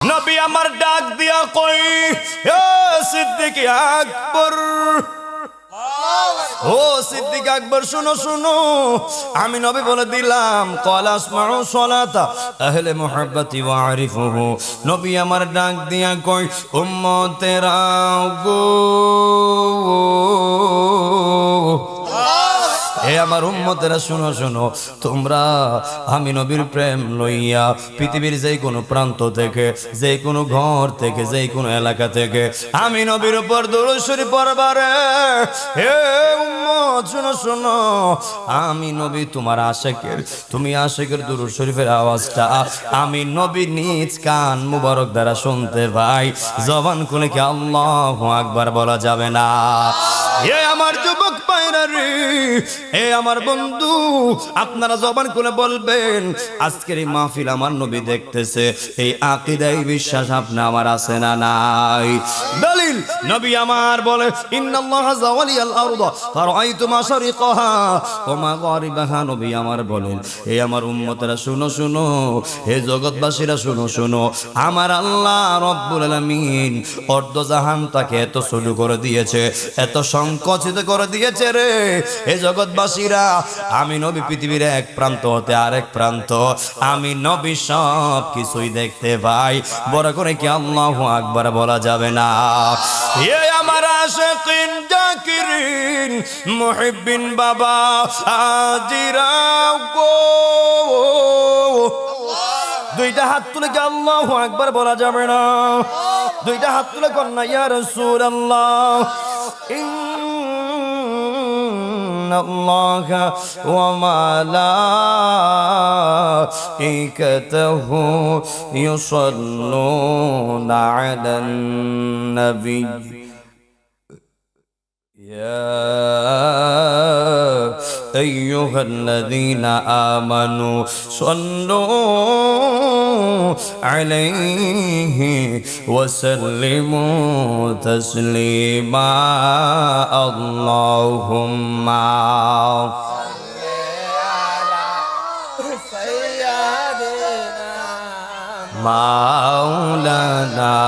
নবী আমার ডাক দিয়া কই, ও সিদ্দিক আকবর, ও সিদ্দিক আকবর শুনো শুনো, আমি নবী বলে দিলাম ক্বাল আসমাউ সালাতা আহলে মুহাব্বতি ওয়া আরিফুহু। নবী আমার ডাক দিয়া কই, উম্মতেরা গো, হে আমার উম্মতেরা শুনো শুনো, তোমরা আমি নবীর প্রেম লইয়া পৃথিবীর যে কোনো প্রান্ত থেকে, যে কোনো ঘর থেকে, যে কোনো এলাকা থেকে আমি নবীর উপর দুরূদ শরীফ পড়বারে। হে উম্মত শুনো শুনো, আমি নবী তোমার আশিকের, তুমি আশিকের দুরূদ শরীফের আওয়াজটা আমি নবী নিজ কান মুবারক দ্বারা শুনতে পাই। জবান খুলে কি আল্লাহু আকবার বলা যাবে না? এ আমার যুবক পায়রা রে, এ আমার বন্ধু, আপনারা জবান খুলে বলবেন, আজকের এই মাহফিল আমার নবী দেখতেছে, এই আকীদায় বিশ্বাস আপনি আমার আছে না নাই? দলিল নবী আমার বলে, ইন্নাল্লাহা যাওয়ালিয়াল আরদা ফারাআইতু মাশারিকাহা ওয়া মাগারিবাহা। নবী আমার বলেন, হে আমার উম্মতেরা শুনো শুনো, হে জগৎবাসীরা শুনো শুনো, আমার আল্লাহ রব্বুল আলামিন অর্ধ জাহানটাকে এত ছোট করে দিয়েছে, এত সংকুচিত করে দিয়েছে রে। হে জগৎবাসীরা, আমি নবী পৃথিবীর এক প্রান্ত হতে আরেক প্রান্ত আমি নবী সব কিছুই দেখতে পাই। বড় করে কি আল্লাহু আকবার বলা যাবে না? এ আমার আশিকিন জাকিরিন মুহিব্বিন বাবা আজিরা গো, দুইটা হাত তুলে কি আল্লাহু আকবার বলা যাবে না? দুইটা হাত তুলে কন্যা ইয়া রাসূলুল্লাহ। الله وملائكته يصلون على النبي يا أيها الذين آمنوا صلوا عليه وسلموا تسليما اللهم مولانا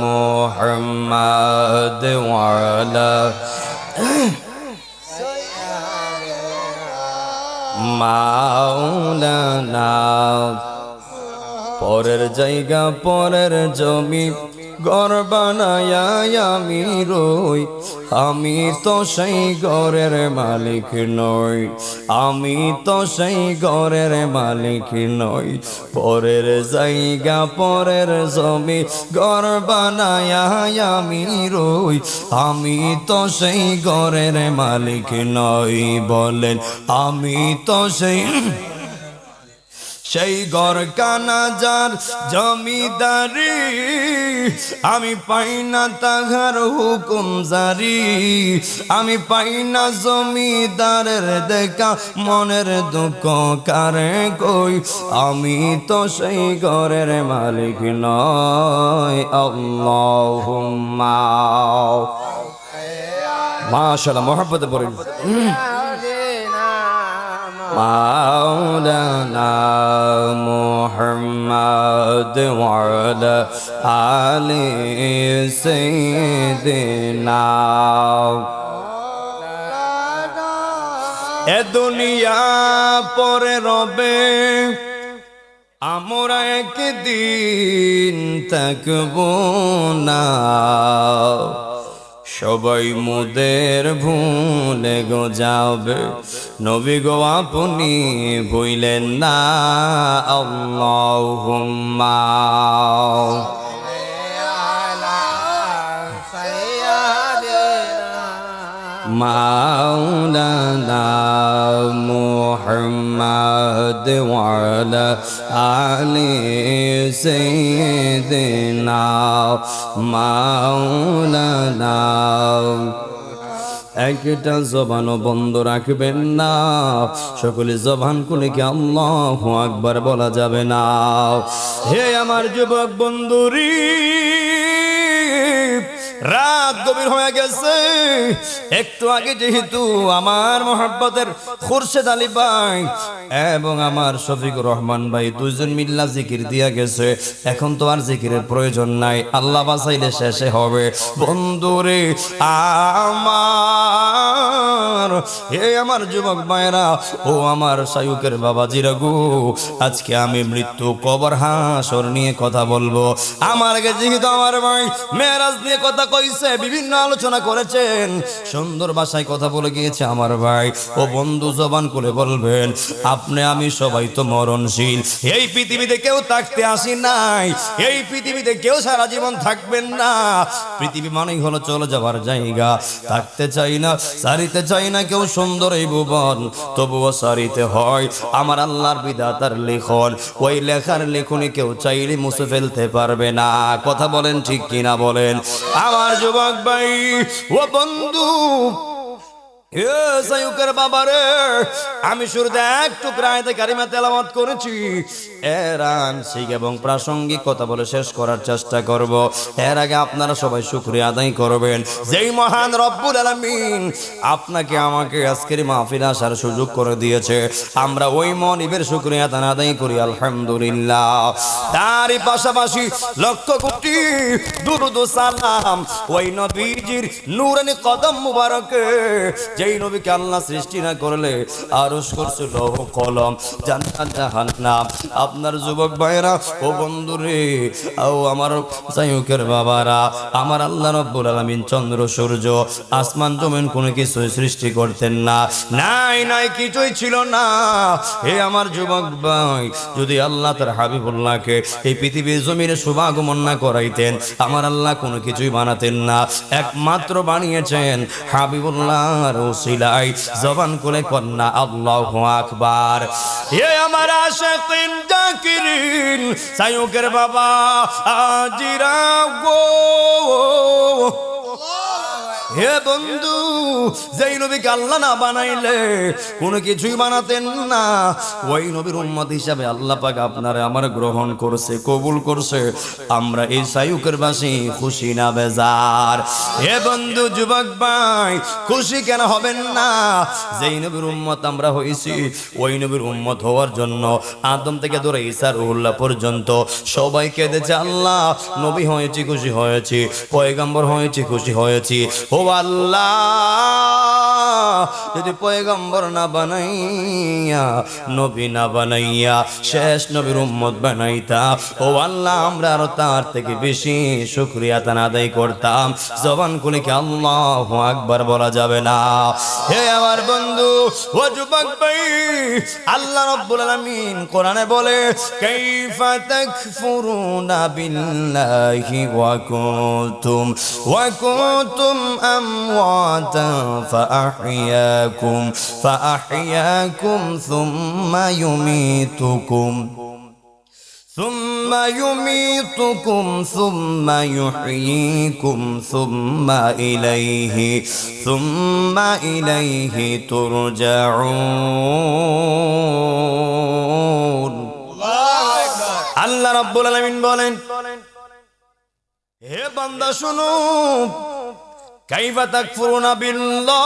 محمد وعلى মাওলানা। পরের জায়গা পরের জমি ঘর বানায়া আমি রই, আমি তো সেই ঘরের মালিক নই, আমি তো সেই ঘরের মালিক নই। পরের জায়গা পরের জমি ঘর বানায়া আমি রই, আমি তো সেই ঘরের মালিক নই। বলেন আমি তো সেই ঘর কানা যার জমিদারি, আমি পাই না তাহার হুকুম জারি, আমি পাই না জমিদারের দেখা মনের দুঃখ কারে কই, আমি তো সেই ঘরের মালিক নয়। আল্লাহুম্মা মাশাআল্লাহ, মহব্বতে পড়েন। مولانا محمد وعلى آل سيدنا। এ দুনিয়া পরে রবে, আমরা একদিন থাকবো না, সবাই মোদের ভুলে গো যাবে, নবী গো আপনি ভুলেন না। আল্লাহুম্মা মাওলানা মুহাম্মদ ওয়ালা আলি সাইয়্যিদিনা মাওলানা। একটা জবানও বন্ধ রাখবেন না, সকলে জবান খুলে কি আল্লাহু আকবার বলা যাবে না? হে আমার যুবক বন্ধুরি, রাত গভীর হয়ে গেছে। একটু আগে যেহেতু আমার মোহাব্বতের খুরশেদ আলী ভাই এবং আমার শফিকুর রহমান ভাই দুইজন মিল্লা জিকির দিয়া গেছে, এখন তো আর জিকিরের প্রয়োজন নাই, আল্লাহ বাঁচাইলে শেষে হবে। বন্ধুরে আমার, হে আমার যুবক ভাইরা, ও আমার শায়ুকের বাবাজিরা গো, আজকে আমি মৃত্যু, কবর, হাসর নিয়ে কথা বলবো। আমার আগে যেহেতু আমার ভাই মেরাজ নিয়ে কথা কইছে, বিভিন্ন আলোচনা করেছেন, সুন্দর ভাষায় কথা বলে গিয়েছে আমার ভাই। ও বন্ধু, জবান করে বলবেন, আপনি আমি সবাই তো মরণশীল। এই পৃথিবীতে কেউ থাকতে আসি নাই, এই পৃথিবীতে কেউ সারা জীবন থাকবেন না। পৃথিবী মানেই হলো চলে যাওয়ার জায়গা। থাকতে চাই না, সারিতে চাই না কেউ সুন্দর এই ভুবন, তবুও সারিতে হয় আমার আল্লাহর বিধাতার লেখন। ওই লেখার লেখনি কেউ চাইলে মুছে ফেলতে পারবে না। কথা বলেন ঠিক কিনা বলেন আমার যুবক ভাই ও বন্ধু। বাবারে, আমি শুরুতে এক টুকরা আয়াতে কারিমা তেলাওয়াত করেছি, এর আংশিক এবং প্রাসঙ্গিক কথা বলে শেষ করার চেষ্টা করব। এর আগে আপনারা সবাই শুকরিয়া আদায় করবেন, যেই মহান রব্বুল আলামিন আপনাকে আমাকে আজকের মাহফিলে আসার সুযোগ করে দিয়েছে। আমরা ওই মনিবের শুকরিয়া আদায় করি আলহামদুলিল্লাহ। তারই পাশাপাশি লক্ষ কোটি দুরূদ ও সালাম ওই নবীজির নূরানি কদম মুবারকে, যেই নবীকে আল্লাহ সৃষ্টি না করলে আরশ কুরসি লৌহ কলম জান্নাত জাহান্নাম। আপনার যুবক ভাইরা ও বন্ধুরে, ও আমার সাইয়ুকের বাবারা, আমার আল্লাহ রাব্বুল আলামিন চন্দ্র সূর্য আসমান জমিন কোনো কিছু সৃষ্টি করতেন না, নাই নাই কিছুই ছিল না। হে আমার যুবক ভাই, যদি আল্লাহ তার হাবিবুল্লাহকে এই পৃথিবীর জমিনে শুভাগমন না করাইতেন, আমার আল্লাহ কোনো কিছুই বানাতেন না। একমাত্র বানিয়েছেন হাবিবুল্লাহর ওসিলায়। জবান করে কন্যা আল্লাহু আকবার। হে আমার আশিকিন জাকিরিন সাইয়ুকের বাবা আজিরা গো, হে বন্ধু, যেই নবীকে আল্লাহ না বানাইলে কোনো কিছুই বানাতেন না, ওই নবীর উম্মত হিসাবে আল্লাহ পাক আপনারে আমার গ্রহণ করছে, কবুল করছে। আমরা এই সাইয়ুকের বাসী খুশি না বেজার? হে বন্ধু যুবক ভাই, খুশি কেন হবেন না? যেই নবীর উম্মত আমরা হইছি, ওই নবীর উম্মত হওয়ার জন্য আদম থেকে ধরে ঈসা রুহুল্লাহ পর্যন্ত সবাই কেঁদেছে, আল্লাহ নবী হয়েছি খুশি হয়েছি, পয়গম্বর হয়েছি খুশি হয়েছি। ও আল্লাহ, যদি পয়গম্বর না বানাইয়া, নবী না বানাইয়া শেষ নবীর উম্মত বানাইতা, ও আল্লাহ আমরা আরো তার থেকে বেশি শুকরিয়া আদায় করতাম। জবান খুলে কি আল্লাহু আকবার বলা যাবে না? হে আমার বন্ধু ও যুবক ভাই, আল্লাহ রাব্বুল আলামিন কোরআনে বলে, কাইফা তাকফুরুনা বিল্লাহি ওয়া কুনতুম আমওয়াতা فأحياكم ثم يميتكم ثم يحييكم ثم إليه ترجعون। আল্লাহ রাব্বুল আলামিন বলেন, হে বান্দা শুনো, কাইফা তাকফুরুনা বিল্লাহ।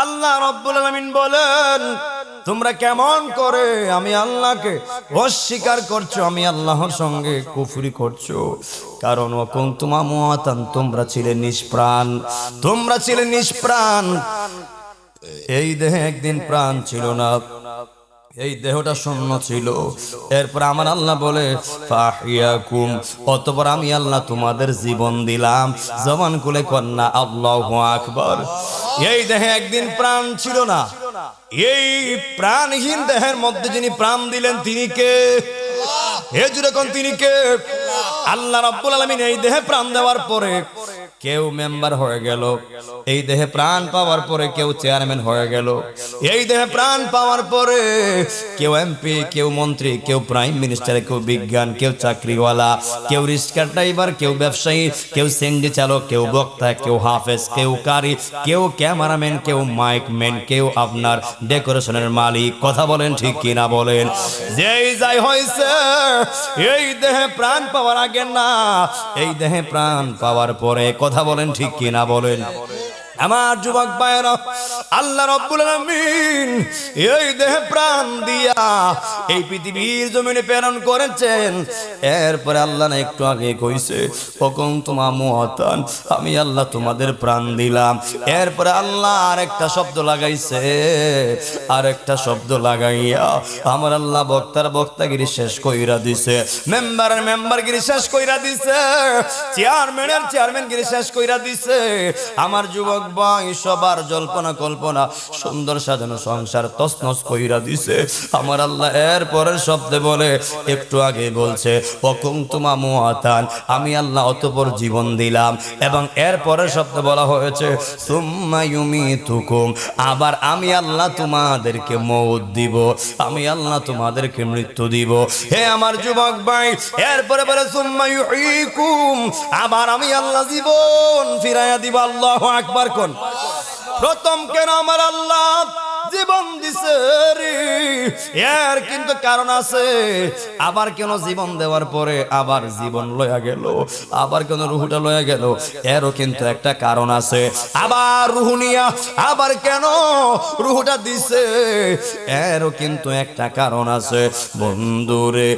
আল্লাহ রাব্বুল আলামিন বলেন, তোমরা কেমন করে আমি আল্লাহকে অস্বীকার করছো, আমি আল্লাহর সঙ্গে কুফরি করছো। কারণ ও কুনতুম আমওয়াতান, তোমরা ছিলে নিষ্প্রাণ, তোমরা ছিলে নিষ্প্রাণ। এই দেহে একদিন প্রাণ ছিল না, এই দেহটা শূন্য ছিল। এরপর আমার আল্লাহ বলে ফাহিয়াকুম, অতঃপর আমি আল্লাহ তোমাদের জীবন দিলাম। জবান খুলে কন্যা আল্লাহু আকবার। এই দেহে একদিন প্রাণ ছিল না, এই প্রাণহীন দেহের মধ্যে যিনি প্রাণ দিলেন তিনি কে? হে জুড়ে কোন তিনি কে? আল্লাহ রাব্বুল আলামিন এই দেহে প্রাণ দেওয়ার পরে কেউ মেম্বার হয়ে গেল, এই দেহে প্রাণ পাওয়ার পরে কেউ চেয়ারম্যান হয়ে গেল, এই দেহে প্রাণ পাওয়ার পরে কেউ এমপি, কেউ মন্ত্রী, কেউ প্রাইম মিনিস্টার, কেউ বিজ্ঞান, কেউ চাকরিওয়ালা, কেউ রিক্সা ড্রাইভার, কেউ ব্যবসায়ী, কেউ সিন্ডি চালক, কেউ বক্তা, কেউ হাফেজ, কেউ কারি, কেউ ক্যামেরাম্যান, কেউ মাইক ম্যান, কেউ আপনার ডেকোরেশনের মালিক। কথা বলেন ঠিক কিনা বলেন? যেই যাই হয়েছে এই দেহে প্রাণ পাওয়ার আগে না, এই দেহে প্রাণ পাওয়ার পরে। কথা বলেন ঠিক কিনা বলেন? আমার যুবক ভাইরা, আল্লাহ রাব্বুল আলামিন এই দেহে প্রাণ দিয়া এই পৃথিবীর জমিনে প্রেরণ করেছেন। এরপরে আল্লাহ না একটু আগে কইছে ওকুনতুম আমওয়াতান, আমি আল্লাহ তোমাদের প্রাণ দিলাম। এরপরে আল্লাহ আরেকটা শব্দ লাগাইছে, আরেকটা শব্দ লাগাইয়া আমার আল্লাহ বক্তার বক্তাগিরি শেষ কইরা দিছে, মেম্বারের মেম্বারগিরি শেষ কইরা দিছে, চেয়ারম্যানের চেয়ারম্যানগিরি শেষ কইরা দিছে। আমার যুবক ভাই, সবার জল্পনা কল্পনা সুন্দর সাজানো সংসার তছনছ কইরা দিছে। আমার আল্লাহ এর পরের শব্দে বলে, একটু আগে বলছে ওকুনতুম আমওয়াতান, আমি আল্লাহ অতঃপর জীবন দিলাম। এবং এর পরের শব্দে বলা হয়েছে সুম্মা ইউমিতুকুম, আবার আমি আল্লাহ তোমাদেরকে মওত দিব, আমি আল্লাহ তোমাদেরকে মৃত্যু দিব। হে আমার যুবক ভাই, এরপরে বলে সুম্মা ইউহয়িকুম, আবার আমি আল্লাহ জীবন ফিরাইয়া দিব। আল্লাহু আকবার কোন। প্রথম কেন আমার আল্লাহ জীবন দিছে রে, এর কিন্তু কারণ আছে। আবার কেন জীবন দেওয়ার পরে আবার জীবন লয়া গেল, আবার কেন রুহুটা লয়া গেল, এরও কিন্তু একটা কারণ আছে। আবার রুহু নিয়া আবার কেন রুহুটা দিছে, এরও কিন্তু একটা কারণ আছে। বন্ধুরে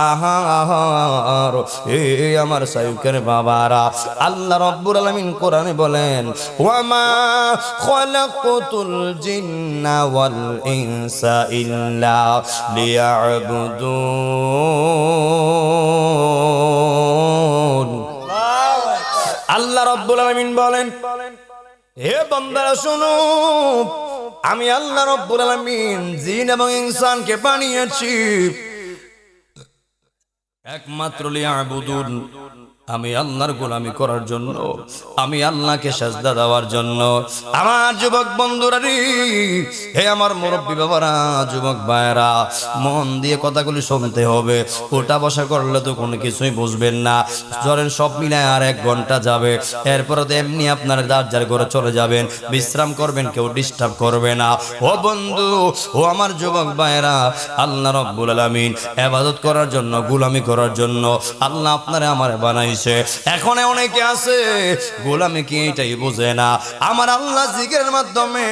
আমার, এই আমার সাইয়ুকের বাবারা, আল্লাহ রাব্বুল আলামিন কোরআনে বলেন ওয়ামা খালাকুতুল জিন্না ওয়াল ইনসা ইল্লা লিয়াবুদুন। আল্লাহ রাব্বুল আলামিন বলেন, হে বান্দারা শোনো, আমি আল্লাহ রাব্বুল আলামিন জিন এবং ইনসানকে বানিয়েছি একমাত্র লিয়াবুদুন, আমি আল্লাহর গোলামি করার জন্য, আমি আল্লাহকে সাজদা দেওয়ার জন্য। আমার যুবক বন্ধুরা রে, হে আমার মুরব্বী বাবারা, যুবক ভাইরা, মন দিয়ে কথাগুলি শুনতে হবে। ওটা বসা করলে তো কোনো কিছুই বুঝবেন না। জ্বরের সব মিলায় আর 1 ঘন্টা যাবে, এরপরে তো এমনি আপনার যার ঘরে চলে যাবেন, বিশ্রাম করবেন, কেউ ডিস্টার্ব করবে না। ও বন্ধু, ও আমার যুবক ভাইরা, আল্লাহ রাব্বুল আলামিন ইবাদত করার জন্য, গোলামি করার জন্য আল্লাহ আপনারে আমারে বানাই। এখন অনেকে আছে গোলামি কি এটাই বোঝে না। আমার আল্লাহ জিকিরের মাধ্যমে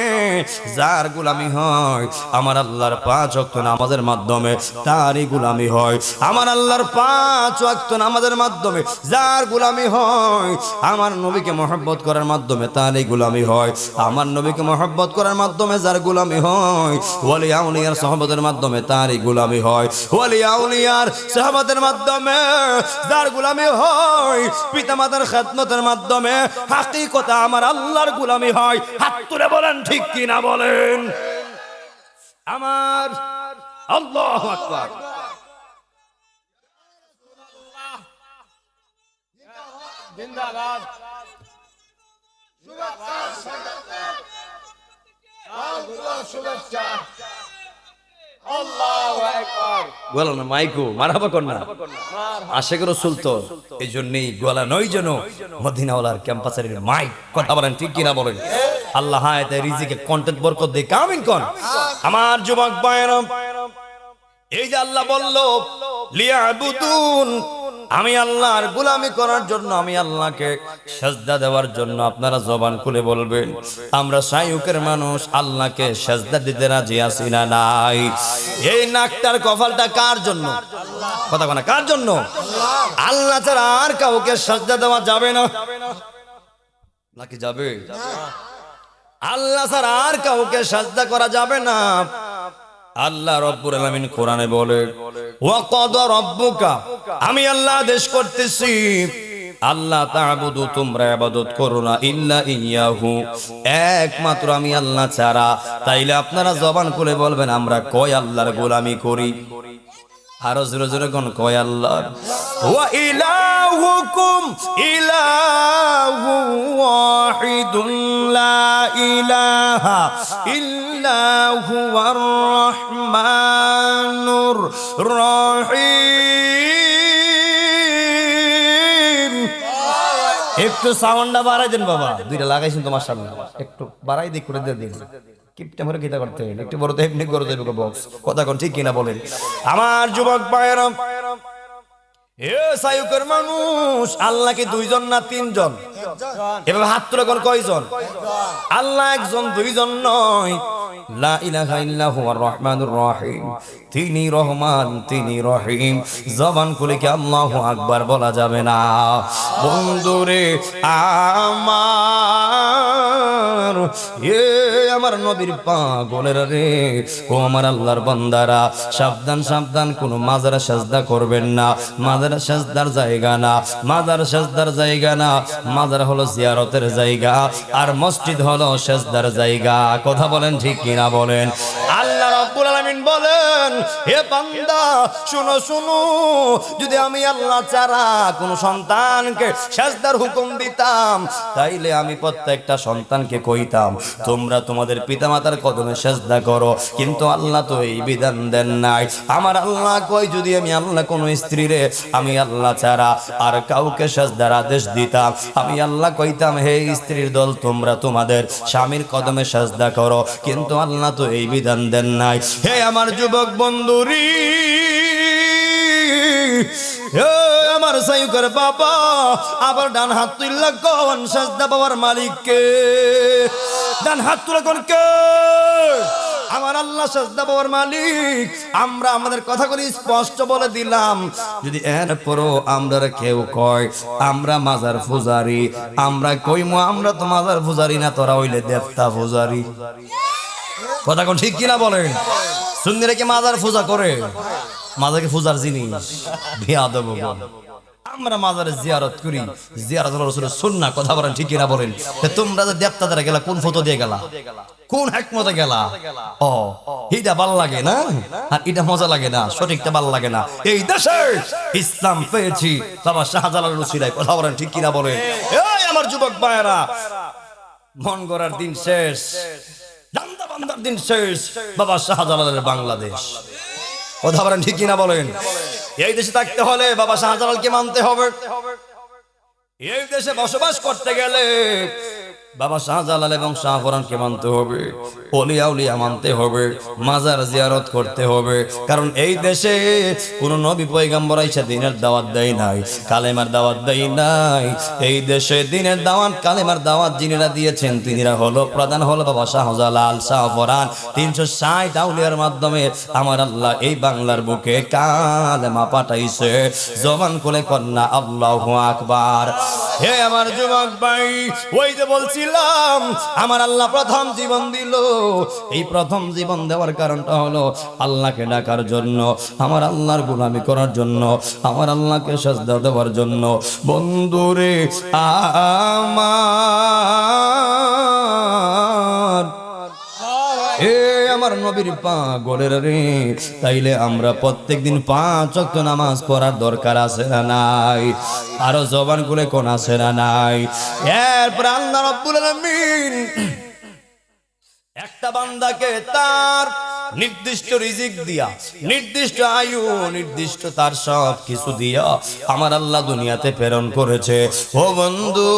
যার গোলামি হয়, আমার আল্লাহর 5 ওয়াক্ত নামাজের মাধ্যমে তারই গোলামি হয়। আমার আল্লাহর 5 ওয়াক্ত নামাজের মাধ্যমে যার গোলামি হয়, আমার নবীকে মহব্বত করার মাধ্যমে তারই গোলামি হয়। আমার নবীকে মহব্বত করার মাধ্যমে যার গোলামি হয়, ওলি আউলিয়ার সাহাবাদের মাধ্যমে তারই গোলামি হয়। ওলি আউলিয়ার সাহাবাদের মাধ্যমে যার গোলামি হয়, পিতামাতার খেদমতের মাধ্যমে হাকিকতে আমার আল্লাহর গোলামি হয়। হাত তুলে বলেন ঠিক কিনা বলেন? আমার আল্লাহু আকবার। জিন্দাবাদ, শুভেচ্ছা। গোলা না মাইকো মারহাবা কর না, আশিক রাসূল তো এই জন্যই গোলা নয় যেন মদিনাওয়ালার ক্যাম্পাসের মাইক। কথা বলেন ঠিক কিনা বলেন? আল্লাহ হায়াতে রিজিকে কন্টেন্ট বরকত দেয়। কামিন কোন আমার যুবক ভাইরা, এই যে আল্লাহ বলল লিয়াবুদুন, আমি আল্লাহর গোলামি করার জন্য, আমি আল্লাহকে সেজদা দেওয়ার জন্য। আপনারা জবান খুলে বলবেন, আমরা শায়ুকের মানুষ আল্লাহকে সেজদা দিতে রাজি আছি না নাই? এই নাকটার কপালটা কার জন্য? কথা বলা কার জন্য? আল্লাহ ছাড়া আর কাউকে সেজদা দেওয়া যাবে না নাকি যাবে? আল্লাহ ছাড়া আর কাউকে সেজদা করা যাবে না। আল্লাহ রাব্বুল আলামিন কোরআনে বলে ওয়া ক্বাদা রাব্বুকা, আমি আল্লাহ আদেশ করতেছি আল্লাহ তা'বুদু, তোমরা ইবাদত করো না, ইল্লা ইয়াহু, একমাত্র আমি আল্লাহ ছাড়া। তাইলে আপনারা জবান খুলে বলবেন, আমরা কয় আল্লাহর গোলামি করি? আরো জোরে জোরে কোন কয় আল্লাহ। ওয়া ইলাহুকুম ইলাহু ওয়াহিদুন লা ইলাহা ইল্লা হুয়ার রহমানুর রহিম। একটু সাউন্ডটা বাড়াই দেন বাবা, দুইটা লাগাইছেন তোমার সামনে, একটু বাড়াই দিক করে দিয়ে দিন। কিপটা করে কিটা করতে একটু বড় তো এমনি করে দেবে বক্স, কথা কোন ঠিক কিনা বলেন আমার যুবক ভাইয়েরা। এ সায়ুকের মানুষ, আল্লাহকে দুইজন না তিনজন? এভাবে হাত তুলে কোন কয়জন? আল্লাহ একজন, দুইজন নয়। লা ইলাহা ইল্লা হুয়ার রহমানুর রহিম, তিনি রহমান তিনি রহিম। জবান খুলে কি আল্লাহু আকবার বলা যাবে না? বন্ধুরে আমার, এ আমার নবীর পাগলেরা রে, ও আমার আল্লাহর বান্দারা, সাবধান সাবধান, কোনো মাজারে সাজদা করবেন না। মাজারে সাজদার জায়গা না, মাজার সাজদার জায়গা না। মাজার হলো জিয়ারতের জায়গা, আর মসজিদ হলো সাজদার জায়গা। কথা বলেন ঠিক কিনা বলেন? আল্লাহ রাব্বুল আলামিন বলেন, হে বান্দা শুনো শুনো, যদি আমি আল্লাহ ছাড়া কোন সন্তানকে সাজদার হুকুম দিতাম, তাইলে আমি প্রত্যেকটা সন্তানকে কইতাম তোমরা তোমাদের পিতামাতার কদমে সাজদা করো, কিন্তু আল্লাহ তো এই বিধান দেন নাই। আমার আল্লাহ কই, যদি আমি আল্লাহ কোন স্ত্রীরে আমি আল্লাহ ছাড়া আর কাউকে সাজদার আদেশ দিতাম, আমি আল্লাহ কইতাম হে স্ত্রীর দল তোমরা তোমাদের স্বামীর কদমে সাজদা করো, কিন্তু আল্লাহ তো এই বিধান দেন নাই। হে আমার যুবক বন্ধুরি, আমার সাইয়ুকের বাবা, আবার ডান হাত তুললা কোন সাজদা পাওয়ার মালিককে? ডান হাত তুলে কোন কে? আমার আল্লাহ সাজদা পাওয়ার মালিক। আমরা আমাদের কথাগুলি স্পষ্ট বলে দিলাম। যদি এরপরও আমরা কেউ কয় আমরা মাজার পূজারি, আমরা কইমু আমরা তো মাজার পূজারি না, তোরা হইলে দেবতা পূজারি। কথা কোন ঠিক কিনা বলেন? সুন্নিরা কি মাজার পূজা করে? মাজারকে পূজার জিনিস বেয়াদব। আমরা মাজারে জিয়ারত করি, জিয়ারত হলো রাসূলের সুন্নাহ। কথা বলেন ঠিক কিনা বলেন? তোমরা যে দেবতাদের গেলা, কোন ফটো দিয়ে গেলা, কোন হিকমতে গেলা? ও এইটা ভাল লাগে না, আর এটা মজা লাগে না, সঠিকটা ভাল লাগে না। এই দেশে ইসলাম পেয়েছি বাবা শাহজালালের উসিলায়। কথা বলেন ঠিক কিনা বলেন? এই আমার যুবক ভাইয়েরা, মন গড়ার দিন শেষ, দান্দা বান্দার দিন শেষ, বাবা শাহজালালের বাংলাদেশ। কথা বলেন ঠিক কিনা বলেন? এই দেশে থাকতে হলে বাবা শাহজালালকে মানতে হবে। এই দেশে বসবাস করতে গেলে বাবা শাহজালাল এবং শাহপরানকে মানতে হবে, ওলিয়া উলিয়া মানতে হবে, মাজার জিয়ারত করতে হবে। কারণ এই দেশে কোন নবী পয়গম্বর আইসা দিনের দাওয়াত দেয় নাই, কালেমার দাওয়াত দেয় নাই। এই দেশে দিনের দাওয়াত কালেমার দাওয়াত যিনিরা দিয়েছেন তিনিরা হলো, প্রধান হলো বাবা শাহজালাল শাহপরান। 360 আউলিয়ার মাধ্যমে আমার আল্লাহ এই বাংলার বুকে কালেমা পাঠাইছে। জবান খুলে কন্যা আল্লাহু আকবার। হে আমার যুবক ভাই, ওই যে বলছি আমার আল্লাহ প্রথম জীবন দিল। এই প্রথম জীবন দেওয়ার কারণটা হলো আল্লাহকে ডাকার জন্য, আমার আল্লাহর গোলামি করার জন্য, আমার আল্লাহকে সাজদা দেওয়ার জন্য। বন্ধুরে আমার, এ আমার নবীর পাগলের রে, তাইলে আমরা প্রত্যেকদিন 5 ওয়াক্ত নামাজ পড়ার দরকার আছে না নাই? আরো জবান খুলে কোন আছে না নাই? এরপর আল্লাহ রাব্বুল আলামিন একটা বান্দাকে তার নির্দিষ্ট রিজিক দিয়া, নির্দিষ্ট আয়ু, নির্দিষ্ট তার সব কিছু দিয়া আমার আল্লাহ দুনিয়াতে প্রেরণ করেছে। ও বন্ধু,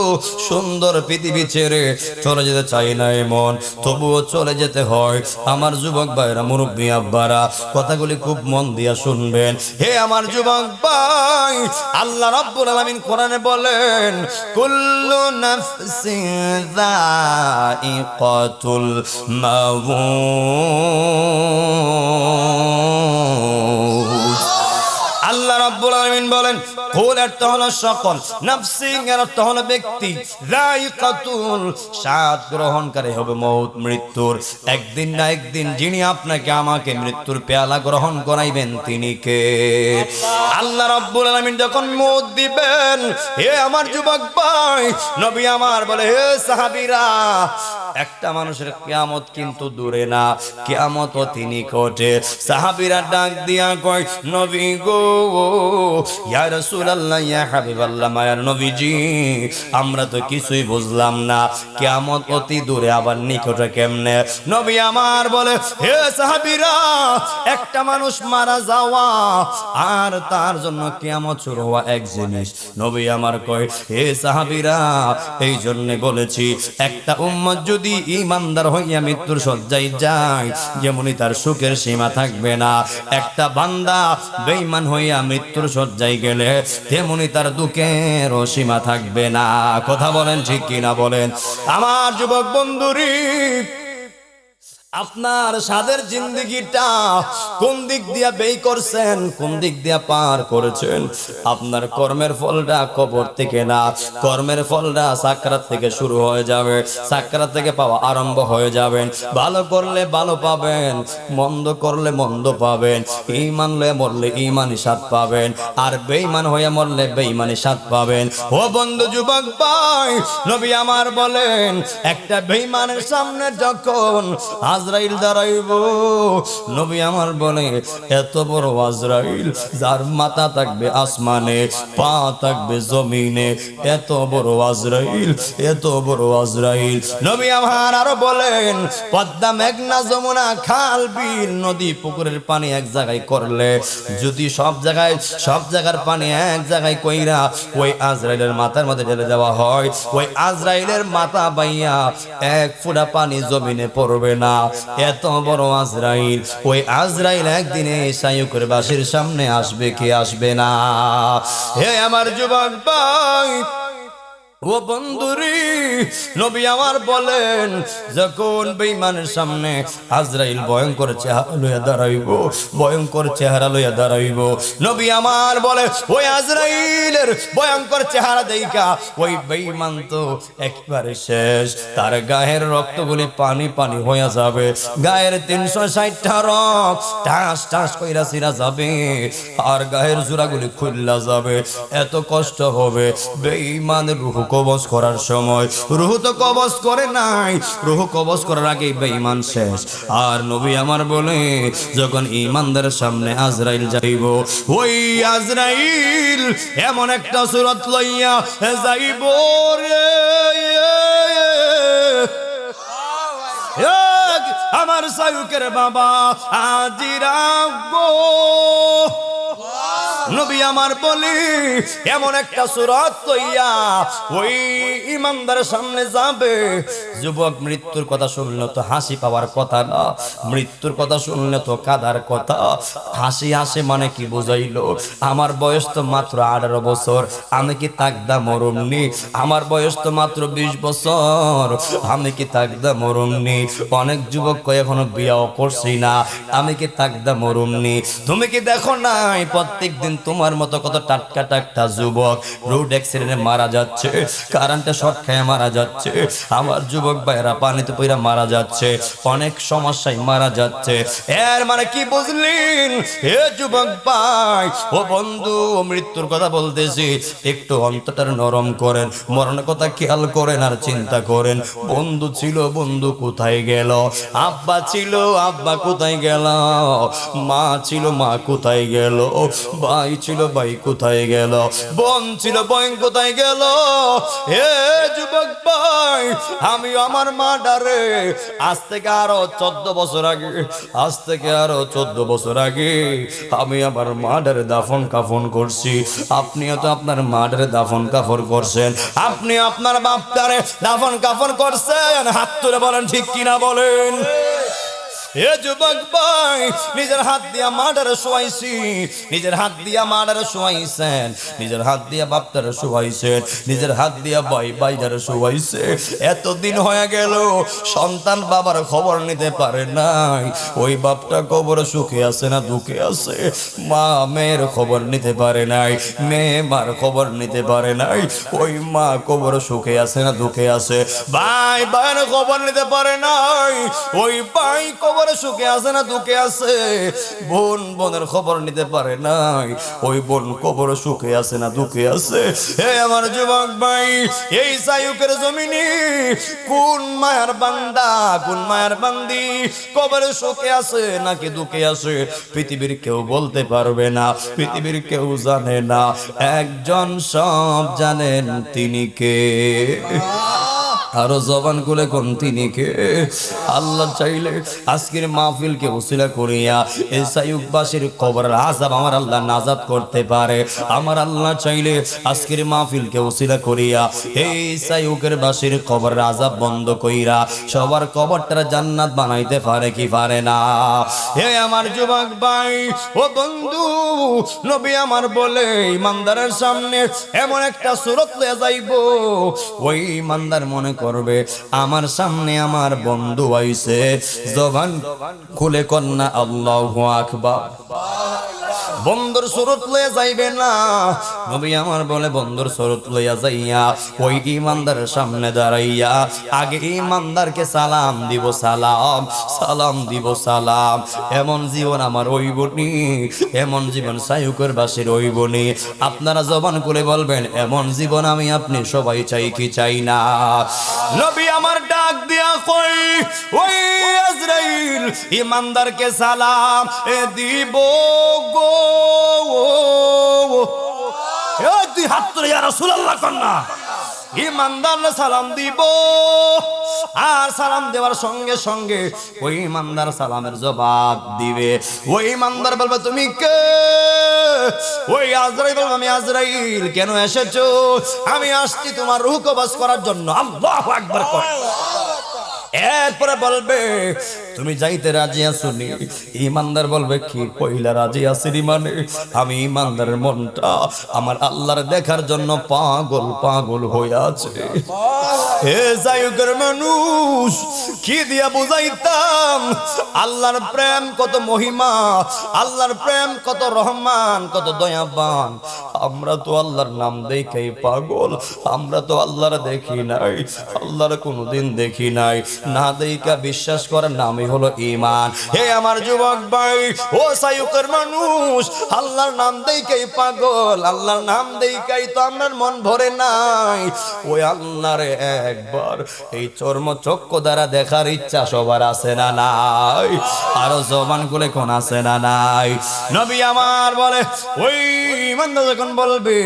সুন্দর পৃথিবী ছেড়ে চলে যেতে চাই না এমন, তবুও চলে যেতে হয়। আমার যুবক ভাইরা, মুরব্বী আব্বারা, কথাগুলি খুব মন দিয়া শুনবেন। হে আমার যুবক ভাই, আল্লাহ রাব্বুল আলামিন কোরআনে বলেন, কুল্লু নাফসিন যায়িকাতুল মাউত। আল্লাহ রাব্বুল আলামিন আলামিন বলেন কুল অর্থ হলো সকল, নাফসিং এর অর্থ হলো ব্যক্তি, যায়কাতুল স্বাদ গ্রহণকারী হবে মউত মৃত্যুর। একদিন না একদিন যিনি আপনাকে আমাকে মৃত্যুর পেয়ালা গ্রহণ করাইবেন তিনি কে? আল্লাহ রাব্বুল আলামিন যখন মউত দিবেন, হে আমার যুবক ভাই, নবী আমার বলে হে সাহাবীরা, একটা মানুষের কিয়ামত কিন্তু দূরে না, কিয়ামত অতি নিকটে। সাহাবীরা ডাক দিয়া কয় নবী গো, ইয়া রাসূলুল্লাহ, ইয়া হাবিবাল্লাহ, মায়ার নবীজি, আমরা তো কিছুই বুঝলাম না, কিয়ামত অতি দূরে আবার নিকটে কেমনে? নবী আমার বলে হে সাহাবীরা, একটা মানুষ মারা যাওয়া আর তার জন্য কিয়ামত শুরু হওয়া এক জিনিস। নবী আমার কয় হে সাহাবীরা, এই জন্য বলেছি একটা উম্মত যদি ঈমানদার হইয়া মৃত্যুর শয্যায় যায়, যেমনি তার সুখের সীমা থাকবে না, একটা বান্দা বেঈমান হইয়া মৃত্যুর শয্যায় গেলে তেমনি তার দুঃখেরও সীমা থাকবে না। কথা বলেন ঠিক কিনা বলেন? আমার যুবক বন্ধুরি, আপনার সাদের জিন্দেগিটা কোন দিক দিয়া ব্যয় করছেন, কোন দিক দিয়া পার করেছেন? আপনার কর্মের ফলটা কবর থেকে না, কর্মের ফলটা সাকরাত থেকে শুরু হয়ে যাবে, সাকরাত থেকে পাওয়া আরম্ভ হয়ে যাবেন। ভালো করলে ভালো পাবেন, মন্দ করলে মন্দ পাবেন, ঈমান লয়ে মরলে ঈমানি স্বাদ পাবেন, আর বেঈমান হয়ে মরলে বেঈমানি স্বাদ পাবেন। ও বন্ধু যুবক ভাই, নবী আমার বলেন একটা বেঈমানের সামনে যখন আজরাইল দাঁড়াইব, নবী আমার বলে এত বড় আজরাইল যার মাথা থাকবে আসমানে, পা থাকবে জমিনে, এত বড় আজরাইল, এত বড় আজরাইল। নবী আমার আরো বলেন পদ্মা, মেঘনা, যমুনা, খাল, বিল, নদী, পুকুরের পানি এক জায়গায় করলে, যদি সব জায়গার পানি এক জায়গায় কইরা ওই আজরাইলের মাথার মধ্যে ঢেলে দেওয়া হয়, ওই আজরাইলের মাথা বাইয়া এক ফোঁটা পানি জমিনে পড়বে না। এত বড় আজরাইল, ওই আজরাইল একদিনে সায়ুকের বাসির সামনে আসবে কি আসবে না? হে আমার যুবক ভাই, ও বন্ধুরি, নবী আমার বলেন যখন বেঈমানের সামনে আজরাইল ভয়ঙ্কর চেহারা লইয়া দাঁড়াইব, ভয়ঙ্কর চেহারা লইয়া দাঁড়াইব, নবী আমার বলে ওই আজরাইলের ভয়ঙ্কর চেহারা দেইখা ওই বেঈমান তো একবারে শেষ, তার গায়ের রক্তগুলি পানি পানি হইয়া যাবে, গায়ের 360টা রক্ত টাস টাস কইরা ছিঁড়া যাবে, আর গায়ের জোড়াগুলি খুললা যাবে, এত কষ্ট হবে। বেঈমানের রূহ কবজ করার সময়, রূহ তো কবজ করে নাই, রূহ কবজ করার আগেই বেঈমান শেষ। আর নবী আমার বলে যখন ঈমানদারের সামনে আজরাইল যাইব, ওই আজরাইল এমন একটা সূরত লইয়া যাইব রে, আমার সায়ুকের বাবা আজিরা গো, নবী আমার বলি এমন একটা সূরত লইয়া ওই ঈমানদারের সামনে যাবে। যুবক, মৃত্যুর কথা শুনলে তো হাসি পাওয়ার কথা না, মৃত্যুর কথা শুনলে তো কাদার কথা। হাসি হাসে মানে কি বুঝাইলো? আমার বয়স তো মাত্র 18 বছর, আমি কি তাকদা মরমনি? আমার বয়স তো মাত্র 20 বছর, আমি কি তাকদা মরমনি? অনেক যুবক কয় এখনো বিয়াও করছি না, আমি কি তাকদা মরমনি? তুমি কি দেখো নাই প্রত্যেক দিন তোমার মতো কত টাটকা টাটকা যুবক রোড অ্যাক্সিডেন্টে মারা যাচ্ছে, কারেন্টে শর্ট খেয়ে মারা যাচ্ছে, আমার যুবক ভাইরা পানিতে পইরা মারা যাচ্ছে, অনেক সমস্যায় মারা যাচ্ছে। এর মানে কি বুঝলেন হে যুবক ভাই? ও বন্ধু, মৃত্যুর কথা বলতেছি, একটু অন্তরটা নরম করেন, মরণের কথা খেয়াল করেন আর চিন্তা করেন। বন্ধু ছিল, বন্ধু কোথায় গেল? আব্বা ছিল, আব্বা কোথায় গেল? মা ছিল, মা কোথায় গেল? ভাই ছিল, ভাই কোথায় গেল? বোন ছিল, বোন কোথায় গেল? হে যুবক ভাই, আমি আমার মা ডারে আজ থেকে আরো 14 বছর আগে, আজ থেকে আরো 14 বছর আগে আমি আমার মা ডারে দাফন কাফন করছি। আপনিও তো আপনার মা ডারে দাফন কাফন করছেন, আপনি আপনার বাপ ডারে দাফন কাফন করছেন। হাত তুলে বলেন ঠিক কিনা বলেন। এ যুবক ভাই, নিজের হাত দিয়া মাডারে শোয়াইছি, নিজের হাত দিয়া মাডারে শোয়াইছেন, নিজের হাত দিয়া বাপটারে শোয়াইছেন, নিজের হাত দিয়া ভাই ভাইটারে শোয়াইছে। এতদিন হয়ে গেল সন্তান বাবার খবর নিতে পারে নাই। ওই বাপটা কবর সুখে আছে না দুঃখে আছে, মা মেয়ের খবর নিতে পারে নাই, মেয়ে মার খবর নিতে পারে নাই। ওই মা কবর সুখে আছে না দুঃখে আছে, ভাই ভাইয়ের খবর নিতে পারে নাই। ওই ভাই কবর সুখে আছে না দুঃখে আছে, বোন বোনের খবর নিতে পারে নাই। ওই বোন কবর সুখে আছে না দুঃখে আছে। হে আমার যুবক ভাই, এই সায়ুকের জমিনে কোন মায়ার বান্দা, কোন মায়ার বান্দি কবর সুখে আছে নাকি দুঃখে আছে, পৃথিবীর কেউ বলতে পারবে না, পৃথিবীর কেউ জানে না। একজন সব জানেন, তিনি কে? আরো জবান খুলে কোন তিনি কে? আল্লাহ চাইলে আজকের মাহফিলকে উসিলা করিয়া এই সায়ুকবাসীর কবরের আযাব আমার আল্লাহ নাজাত করতে পারে। আমার আল্লাহ চাইলে আজকের মাহফিলকে উসিলা করিয়া এই সায়ুকের বাসীর কবরের আযাব বন্ধ কইরা সবার কবরটা জান্নাত বানাইতে পারে কি পারে না? হে আমার যুবক ভাই ও বন্ধু, নবী আমার বলে ইমানদারের সামনে এমন একটা সূরত লয়ে যাইব, ওই ইমানদার মনে করবে আমার সামনে আমার বন্ধু আইছে। জবান খুলে কন্যা আল্লাহু আকবার। বন্ধুর সুরত লইয়া যাইবে না, নবী আমার বলে বন্ধুর সুরত লইয়া যাইয়া ওই ইমানদারের সামনে দাঁড়াইয়া আগে ইমানদারকে সালাম দিব, সালাম সালাম দিব সালাম। এমন জীবন আমার ওইবনি, এমন জীবন সায়ুকের বাসীর ওইবনি। আপনারা জবান করে বলবেন এমন জীবন আমি আপনি সবাই চাই কি চাই না? নবী আমার ডাক দিয়া কই, ওই আজরাইল ইমানদারকে সালাম দিব গো। তুই হাত তুলে ইয়া রাসূলুল্লাহ কন্যা ইমানদার সালাম দিব। আর সালাম দেওয়ার সঙ্গে সঙ্গে ওই ইমানদার সালামের জবাব দিবে। ওই ইমানদার বলবে তুমি কে? ওই আজরাইল বলবে আমি আজরাইল। কেন এসেছো? আমি আসছি তোমার রূহ কবজ করার জন্য। আল্লাহু আকবার কর। এরপরে বলবে তুমি যাইতে রাজি আছো নি? ইমানদার বলবে কি কইলা রাজি আছি মানে? আমি ইমানদারের মনটা আমার আল্লাহর দেখার জন্য পাগল পাগল হয়ে আছে। হে জায়গের মানুষ, কি দিয়া বুঝাইতাম আল্লাহর প্রেম কত মহিমা, আল্লাহর প্রেম কত রহমান, কত দয়াবান। আমরা তো আল্লাহর নাম দেখাই পাগল, আমরা তো আল্লাহর দেখি নাই, আল্লাহর কোনোদিন দেখি নাই। না দেখা বিশ্বাস করার নামই হলো ঈমান। হে আমার যুবক ভাই ও সায়ুকের মানুষ, আল্লাহর নাম দেখাই পাগল, আল্লাহর নাম দেখাই তো আমার মন ভরে নাই। ওই আল্লাহর একবার এই চর্মচক্ষু দ্বারা দেখার ইচ্ছা সবার আছে না নাই? আরো জবান খুলে কোন আছে না নাই? নবী আমার বলে ওই ইমানদার যখন বলবে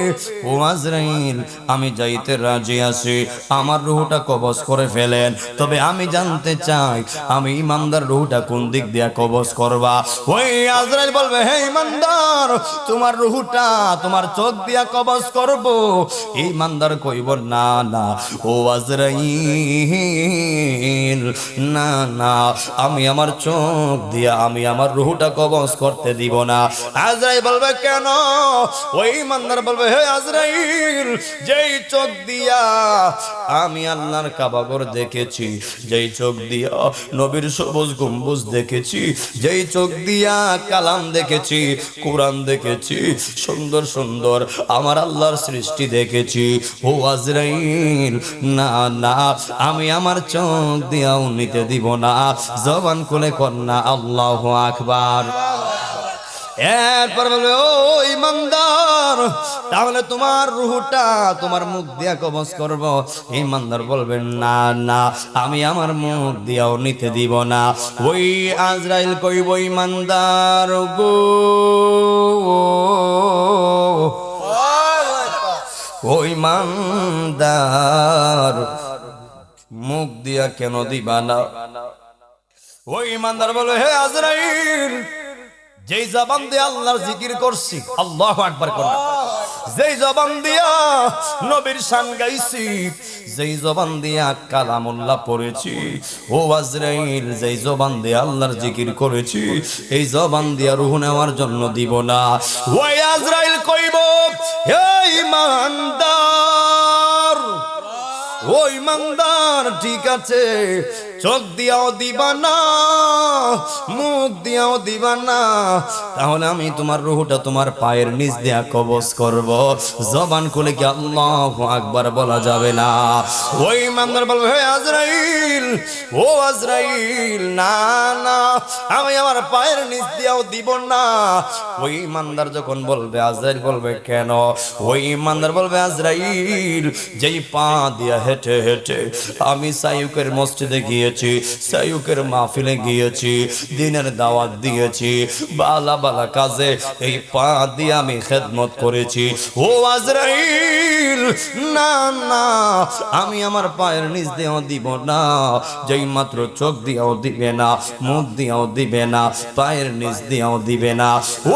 ও আজরাইল আমি যাইতে রাজি আছি, আমার রূহটা কবজ করে ফেলেন, তবে আমি জানতে চাই আমি ইমানদার রূহটা কোন দিক দিয়া কবজ করবা? ওই আজরাইল বলবে হে ইমানদার তোমার রূহটা তোমার চোখ দিয়া কবজ করব। ইমানদার কইব না না ও আজরাইল, না না আমি আমার চোখ দিয়া আমি আমার রূহটা কবজ করতে দিব না। আজরাইল বলবে কেন? ওই ইমানদার বলবে হে আজরাইল যেই চোখ দিয়া আমি আল্লাহর কাবাঘর দেখেছি, যেই চোখ দিয়া নবীর সবুজ গম্বুজ দেখেছি, যেই চোখ দিয়া কালাম দেখেছি, কোরআন দেখেছি, সুন্দর সুন্দর আমার আল্লাহর সৃষ্টি দেখেছি, ও আজরাইল না না আমি আমার চোখ দিয়াও নিতে দিব না। জবান খুলে কন্যা আল্লাহু আকবার। এরপর বলবে ও ইমানদার তাহলে তোমার রূহটা তোমার মুখ দিয়া কবজ করব। ইমানদার বলবেন না না আমি আমার মুখ দিয়াও নিতে দিব না। ওই আজরাইল কইব ইমানদার গো, ও ইমানদার মুখ দিয়া কেন দিবা না? ওই ইমানদার বলে হে আজরাইল যেই জবান দিয়ে আল্লাহর জিকির করছি, আল্লাহু আকবার করুন, যেই জবান দিয়া নবীর শান গাইছি, যেই জবান দিয়া কালামুল্লাহ পড়েছি, ও আজরাইল যেই জবান দিয়ে আল্লাহর জিকির করেছি, এই জবান দিয়া রূহ নেওয়ার জন্য দিব না। ওই আজরাইল কইব, হে ইমানদার, ও ইমানদার ঠিক আছে, চোখ দিয়াও দিবা না, মুখ দিয়াও দিবা না, তাহলে আমি তোমার রূহটা তোমার পায়ের নিচ দিয়া কবজ করব। জবান খুলে কি আল্লাহু আকবার বলা যাবে না? ওই ইমানদার বলবে, হে আজরাইল, ও আজরাইল, না না, আমি আমার পায়ের নিচ দিয়াও দিব না। ওই ইমানদার যখন বলবে, আজরাইল বলবে কেন? ওই ইমানদার বলবে, আজরাইল যেই পা দিয়া হেঁটে হেঁটে আমি সাইয়ুকের মসজিদে গিয়েছি, সাইয়ুকের মাহফিলে গিয়েছি, দিনের দাওয়াত দিয়েছি, বালা বালা কাজে এই পা দিয়ে আমি খেদমত করেছি। ও আজরাইল, না না, আমি আমার পায়ের নিচ দিয়েও দিব না। যেই মাত্র চোখ দিয়েও দিবে না, মুখ দিয়েও দিবে না, পায়ের নিচ দিয়েও দিবে না,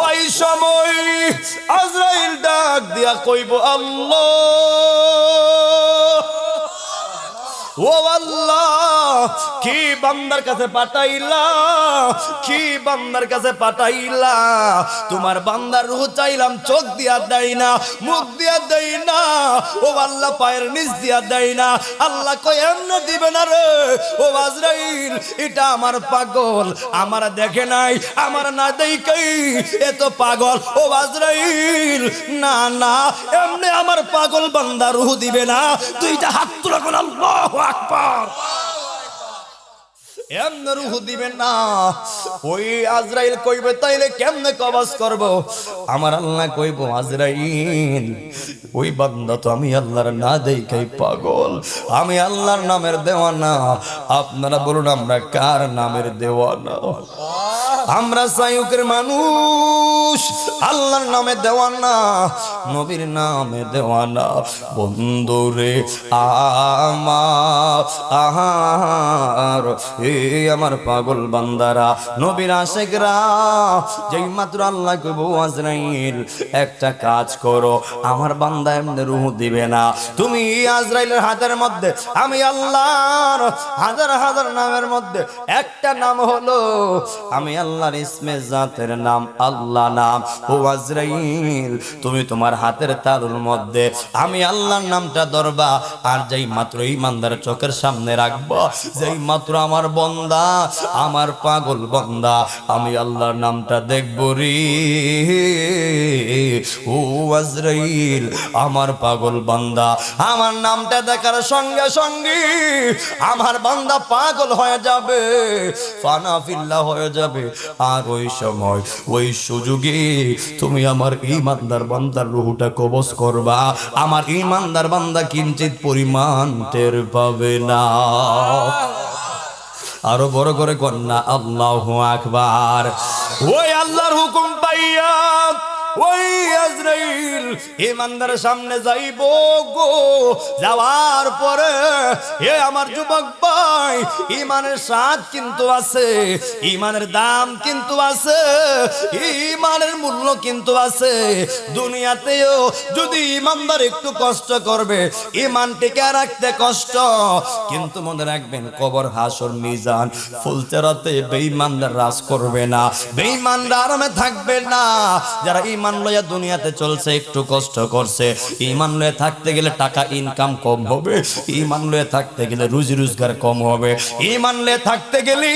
ওই সময় আজরাইল ডাক দিয়া কইব, আল্লাহ, ও আল্লাহ, কি বান্দার কাছে পাঠাইলা, কি বান্দার কাছে পাঠাইলা? তোমার বান্দার রূহ চাইলাম, চোখ দিয়া দেয় না, মুখ দিয়া দেয় না, ও আল্লাহ পায়ের নিচ দিয়া দেয় না। আল্লাহ কয়, এমনি দিবে না রে ও আজরাইল, এটা আমার পাগল, আমার দেখে নাই, আমার না দেখেই এত পাগল। ও আজরাইল, না না, এমনি আমার পাগল বান্দা রূহ দিবে না। দুইটা হাত তুলে কোন আল্লাহু আকবার, এমনে রূহ দিবেন না। ওই আজরাইল কইবে, তাইলে কেমনে কবজ করব? আমার আল্লাহ কইব, আজরাইল ওই বান্দা তো আমি আল্লাহর না দেখাই পাগল, আমি আল্লাহর নামের দেওয়ানা। আপনারা বলুন, আমরা কার নামের দেওয়ানা? আমরা সাইয়ুকের মানুষ, আল্লাহর নামে দেওয়ানা, নবীর নামে দেওয়ানা। বন্ধুরে আমার, আমার পাগল বান্দারা, নবীর আশিকরা, যেই মাত্র আল্লাহ কইব, আজরাইল একটা কাজ করো, আমার বান্দা এমনি রূহ দিবে না। তুমি আজরাইলের হাতের মধ্যে আমি আল্লাহর হাজার হাজার নামের মধ্যে একটা নাম হলো আমি আল্লাহর ইসমে জাতের নাম আল্লাহ নাম। ও আজরাইল, তুমি তোমার হাতের তালুর মধ্যে আমি আল্লাহর নামটা ধরবা, আর যেই মাত্র ইমানদার চোখের সামনে রাখবা, যেই মাত্র আমার বন্দা, আমার পাগল বন্দা আমি আল্লাহর নামটা দেখব রে, ও আজরাইল আমার পাগল বান্দা আমার নামটা দেখার সঙ্গে সঙ্গে আমার বান্দা পাগল হয়ে যাবে, ফানা ফিল্লা হয়ে যাবে। আর ওই সময় ওই সুযোগে তুমি আমার ঈমানদার বান্দার রূহটা কবজ করবা, আমার ঈমানদার বান্দা কিঞ্চিত পরিমাণ টের পাবে না। আরো বড় করে কন্যা আল্লাহু আকবার। ওই আল্লাহর হুকুম পাইয়া ওই আজরাইল ইমানদারের সামনে যাইব গো। যাওয়ার পরে এ আমার যুবক ভাই, ইমানের স্বাদ কিন্তু আছে, ইমানের দাম কিন্তু আছে, ইমানের মূল্য কিন্তু আছে। দুনিয়াতেও যদি ইমানদার একটু কষ্ট করবে, ইমান টিকে রাখতে কষ্ট, কিন্তু মনে রাখবেন কবর হাসর মিজান ফুলচেরাতে বেঈমানরা রাজ করবে না, বেঈমানরা আরামে থাকবে না। যারা ঈমান লইয়া দুনিয়াতে চলছে, একটু কষ্ট করছে, ঈমান লইয়া থাকতে গেলে টাকা ইনকাম কম হবে, ঈমান লইয়া থাকতে গেলে রুজি রোজগার কম হবে, ঈমান লইয়া থাকতে গেলে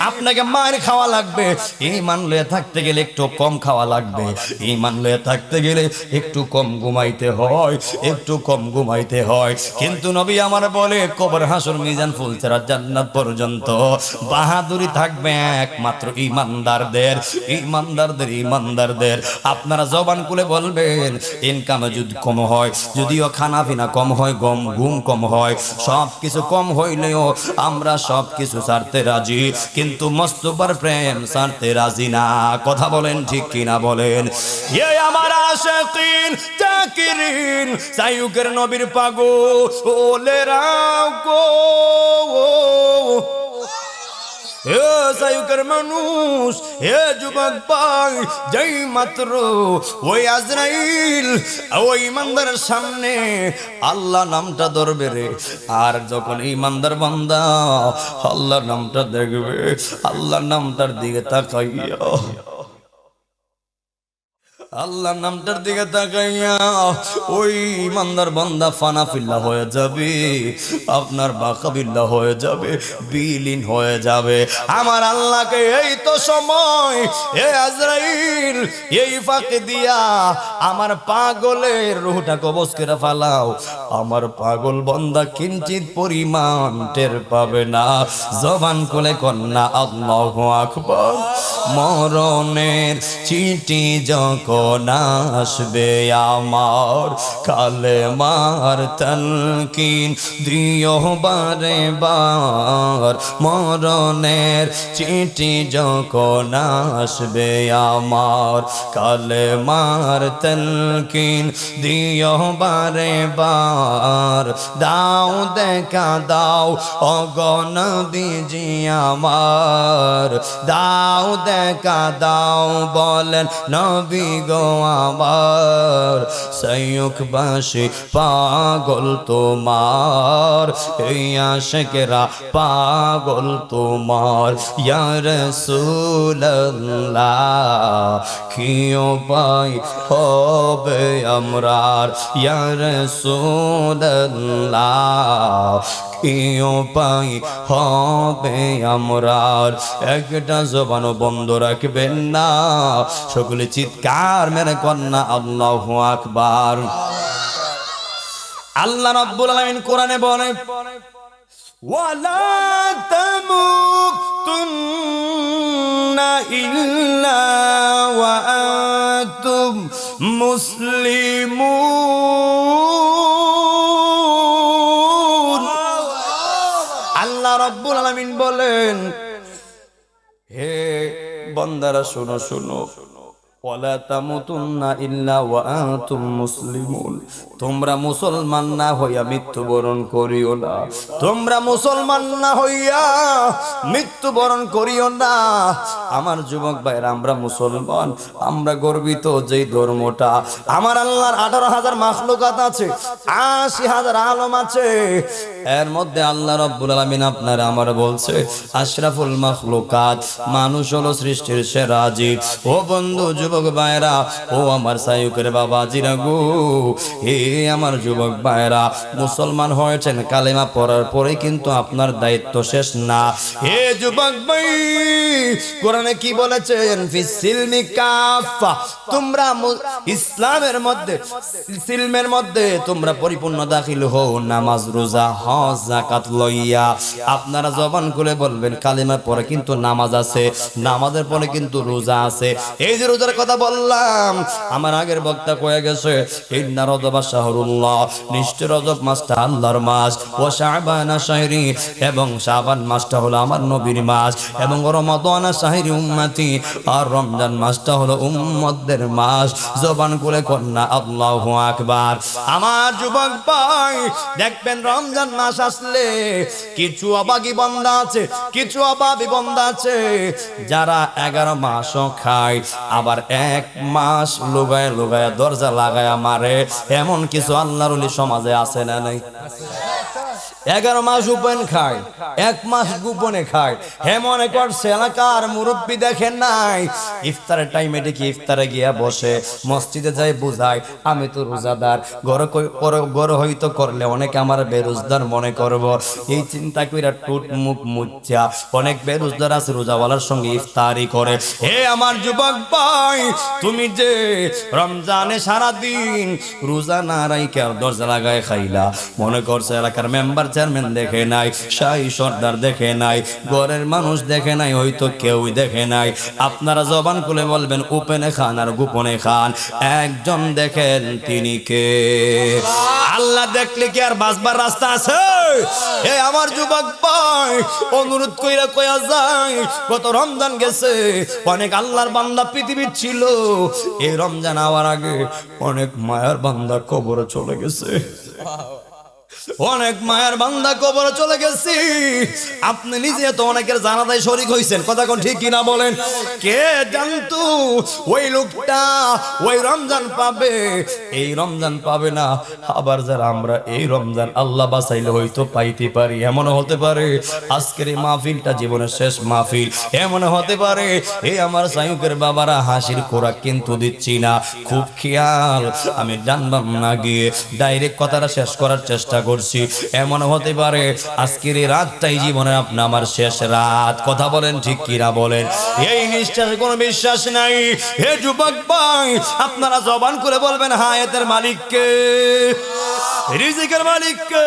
আপনাকে মার খাওয়া লাগবে, ঈমান লইয়া থাকতে গেলে একটু কম খাওয়া লাগবে, ঈমান লইয়া থাকতে গেলে একটু কম ঘুমাইতে হয়, একটু কম ঘুমাইতে হয়। কিন্তু নবী আমার বলে কবর হাসর মিজান ফুলচেরা জান্নাত পর্যন্ত বাহাদুরি থাকবে একমাত্র ঈমানদারদের, ঈমানদারদের, ঈমানদারদের। আপনারা জবান খুলে বলবেন, ইনকামে যদি কম হয়, যদিও খানা পিনা কম হয়, ঘুম কম হয়, সব কিছু কম হইলেও আমরা সব কিছু ছাড়তে রাজি, কিন্তু মোস্তফার প্রেম ছাড়তে রাজি না। কথা বলেন ঠিক কিনা বলেন? এ আমার আশিকিন জাকিরিন সাইয়ুকের নবীর পাগল ওলেরা গো, হে সায়ুকের মানুষ, হে যুবক ভাই, যেই মাত্র ওই আজরাইল ওই ইমানদারের সামনে আল্লাহ নামটা ধরবে রে, আর যখন ইমানদার বান্দা আল্লাহ নামটা দেখবে, আল্লাহ নামটার দিকে তাকাইয়া, আল্লাহ নামটার দিকে তাকাইয়া ওই ইমানদার বান্দা ফানাফিল্লাহ হয়ে যাবে, আপনার বাকাবিল্লাহ হয়ে যাবে, বিলীন হয়ে যাবে। আমার আল্লাহকে এই তো সময়, এ আজরাইল এই ফাঁকে দিয়া আমার পাগলের রূহটা কবজ করে ফালাও, আমার পাগল বান্দা কিঞ্চিত পরিমাণ টের পাবে না। জবান খুলে কন্যা আল্লাহু আকবার। মরণের চিঠি যখন আসবে আমার, কালেমার তালকিন দিও বারে বার। মরণের চিঠি যখন আসবে আমার, কালেমার তালকিন দিও বারে বার। দাও দেখা দাও ওগো নবীজি আমার, দাও দেখা দাও বলেন নবী গো আমার। সাইয়ুকবাসী পাগল তোমার, এই আশিকরা পাগল তোমার। ইয়া রাসূলুল্লাহ কি উপায় হবে আমরার, ইয়া রাসূলুল্লাহ কি উপায় হবে আমরার। একটা জবানও বন্ধ রাখবেন না, সকলে চিৎকার মেরে কন্যা আল্লাহু আকবার। আল্লাহ রাব্বুল আলামিন কোরআনে বলে, ওয়ালা তামুতুন্না ইল্লা ওয়া আনতুম মুসলিমুন। আল্লাহ রাব্বুল আলামিন বলেন, হে বান্দারা শোনো শোনো, ওয়ালা তামুতুন্না ইল্লা ওয়া আনতুম মুসলিমুন। তোমরা মুসলমান না হইয়া মৃত্যুবরণ করিও না, তোমরা মুসলমান না হইয়া মৃত্যুবরণ করিও না। আমার যুবক ভাইরা, আমরা মুসলমান, আমরা গর্বিত যেই ধর্মটা। আমার আল্লাহর 18,000 মাখলুকাত আছে, 80,000 আলম আছে, এর মধ্যে আল্লাহ রাব্বুল আলামিন আপনার আমার বলছে আশরাফুল মাখলুকাত, মানুষ হলো সৃষ্টির সেরা জীব। ও বন্ধু যুবক ভাইরা, ও আমার সায়ুকের বাবাজিরা গো, হে আমার যুবক ভাইরা, মুসলমান হয়েছেন, কালেমা পড়ার পরে কিন্তু আপনার দায়িত্ব শেষ না। হে যুবক ভাই, কোরআনে কি বলেছেন? ফিস সিলমি কাফা, তোমরা ইসলামের মধ্যে, সিলমের মধ্যে তোমরা পরিপূর্ণ দাখিল হও, নামাজ রোজা হজ যাকাত লইয়া। আপনারা জবান খুলে বলবেন কালেমা পরে কিন্তু নামাজ আছে, নামাজের পরে কিন্তু রোজা আছে। এই যে রোজার কথা বললাম, আমার আগের বক্তা কয়ে গেছে, ইন্না রজব শাহরুল্লাহ, নিশ্চয় রজব মাসটা আল্লাহর মাস, ও শাবান শাহরি, এবং শাবান মাসটা হলো আমার নবীর মাস, এবং রমাদান শাহরি উম্মতি, আর রমজান মাসটা হলো উম্মতদের মাস। জবান খুলে কন্যা আল্লাহু আকবার। আমার যুবক ভাই, দেখবেন রমজান মাস আসলে কিছু অবাগী বান্দা আছে, কিছু অভাবী বান্দা আছে, যারা 11 মাসও খায়, আবার 1 মাস লুগায় লুগায় দরজা লাগায় মারে। এমন কিছু আল্লাহর ওলি সমাজে আছে না নাই? 11 মাস গোপন খায়, 1 মাস গোপনে খায়। হে মনে করছে এলাকার মুরব্বী দেখেন নাই, ইফতারের টাইমে ডেকে ইফতারে গিয়া বসে, মসজিদে যাই বুঝায় আমি তো রোজাদার, গড় হয়তো করলে অনেকে আমার বেরোজগার মনে করব, এই চিন্তা কইরা টুট মুখ মুচ্চা অনেক বেরোজগার আছে রোজাওয়ালার সঙ্গে ইফতারি করে। হে আমার যুবক ভাই, তুমি যে রমজানে সারাদিন রোজা না রাইখা দরজা লাগায় খাইলা, মনে করছে এলাকার মেম্বার চেয়ারম্যান দেখে নাই, শাহী সর্দার দেখে নাই, ঘরের মানুষ দেখে নাই, হয়তো কেউই দেখে নাই। আপনারা জবান খুলে বলবেন ওপেনে খান আর গোপনে খান, একজন দেখেন, তিনি কে? আল্লাহ দেখলে কি আর বাঁচবার রাস্তা আছে? হে আমার যুবক ভাই, অনুরোধ কইরা কয়া যায়, গত রমজান গেছে, অনেক আল্লাহর বান্দা পৃথিবীর ছিল, এই রমজান আওয়ার আগে অনেক মায়ার বান্দা কবরে চলে গেছে। অনেক মায়ের বান্দা কবরে চলে গেছি, আপনি নিজে তো অনেকের জানাজায় শরীক হইছেন, কথা কোন ঠিক কিনা বলেন? কে জানতো ওই লোকটা ওই রমজান পাবে, এই রমজান পাবে না। আবার যারা আমরা এই রমজান আল্লাহ বাঁচাইলে হয়তো পাইতে পারি, এমন হতে পারে আজকের এই মাহফিলটা জীবনের শেষ মাহফিল, এমন হতে পারে এই আমার সাইয়ুকের বাবারা হাসির খোরাক কিন্তু দিচ্ছি না, খুব খেয়াল, আমি জানবাম না গিয়ে ডাইরেক্ট কথাটা শেষ করার চেষ্টা করছি। এমন হতে পারে আজকের এই রাতটাই জীবনের আপনি আমার শেষ রাত, কথা বলেন ঠিক কিনা বলেন? এই নিশ্চয় কোনো বিশ্বাস নাই। হে যুবক ভাই, আপনারা জবান করে বলবেন হায়াতের মালিককে, রিজিকের মালিককে,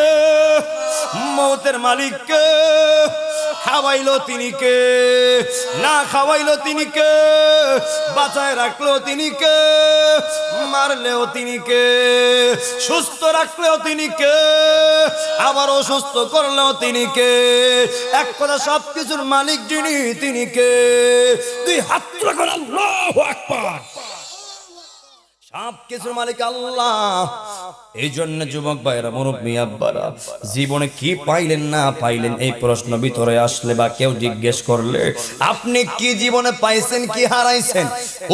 মৌতের মালিককে। খাওয়াইলো তিনি কে, না খাওয়াইলো তিনি কে, বাঁচায় রাখলো তিনি কে, মারলেও তিনি কে, সুস্থ রাখলেও তিনি কে, আবার অসুস্থ করলেও তিনি কে। এক কথা সবকিছুর মালিক যিনি, তিনি কে। তুই হাত তুলে বল আল্লাহু আকবার। সব কিছুর মালিক আল্লাহ। এই জন্য যুবক ভাইরা, মুরব্বী আব্বারা, জীবনে কি পাইলেন না পাইলেন এই প্রশ্ন ভিতরে আসলে বা কেউ জিজ্ঞেস করলে আপনি কি জীবনে পাইছেন কি হারাইছেন,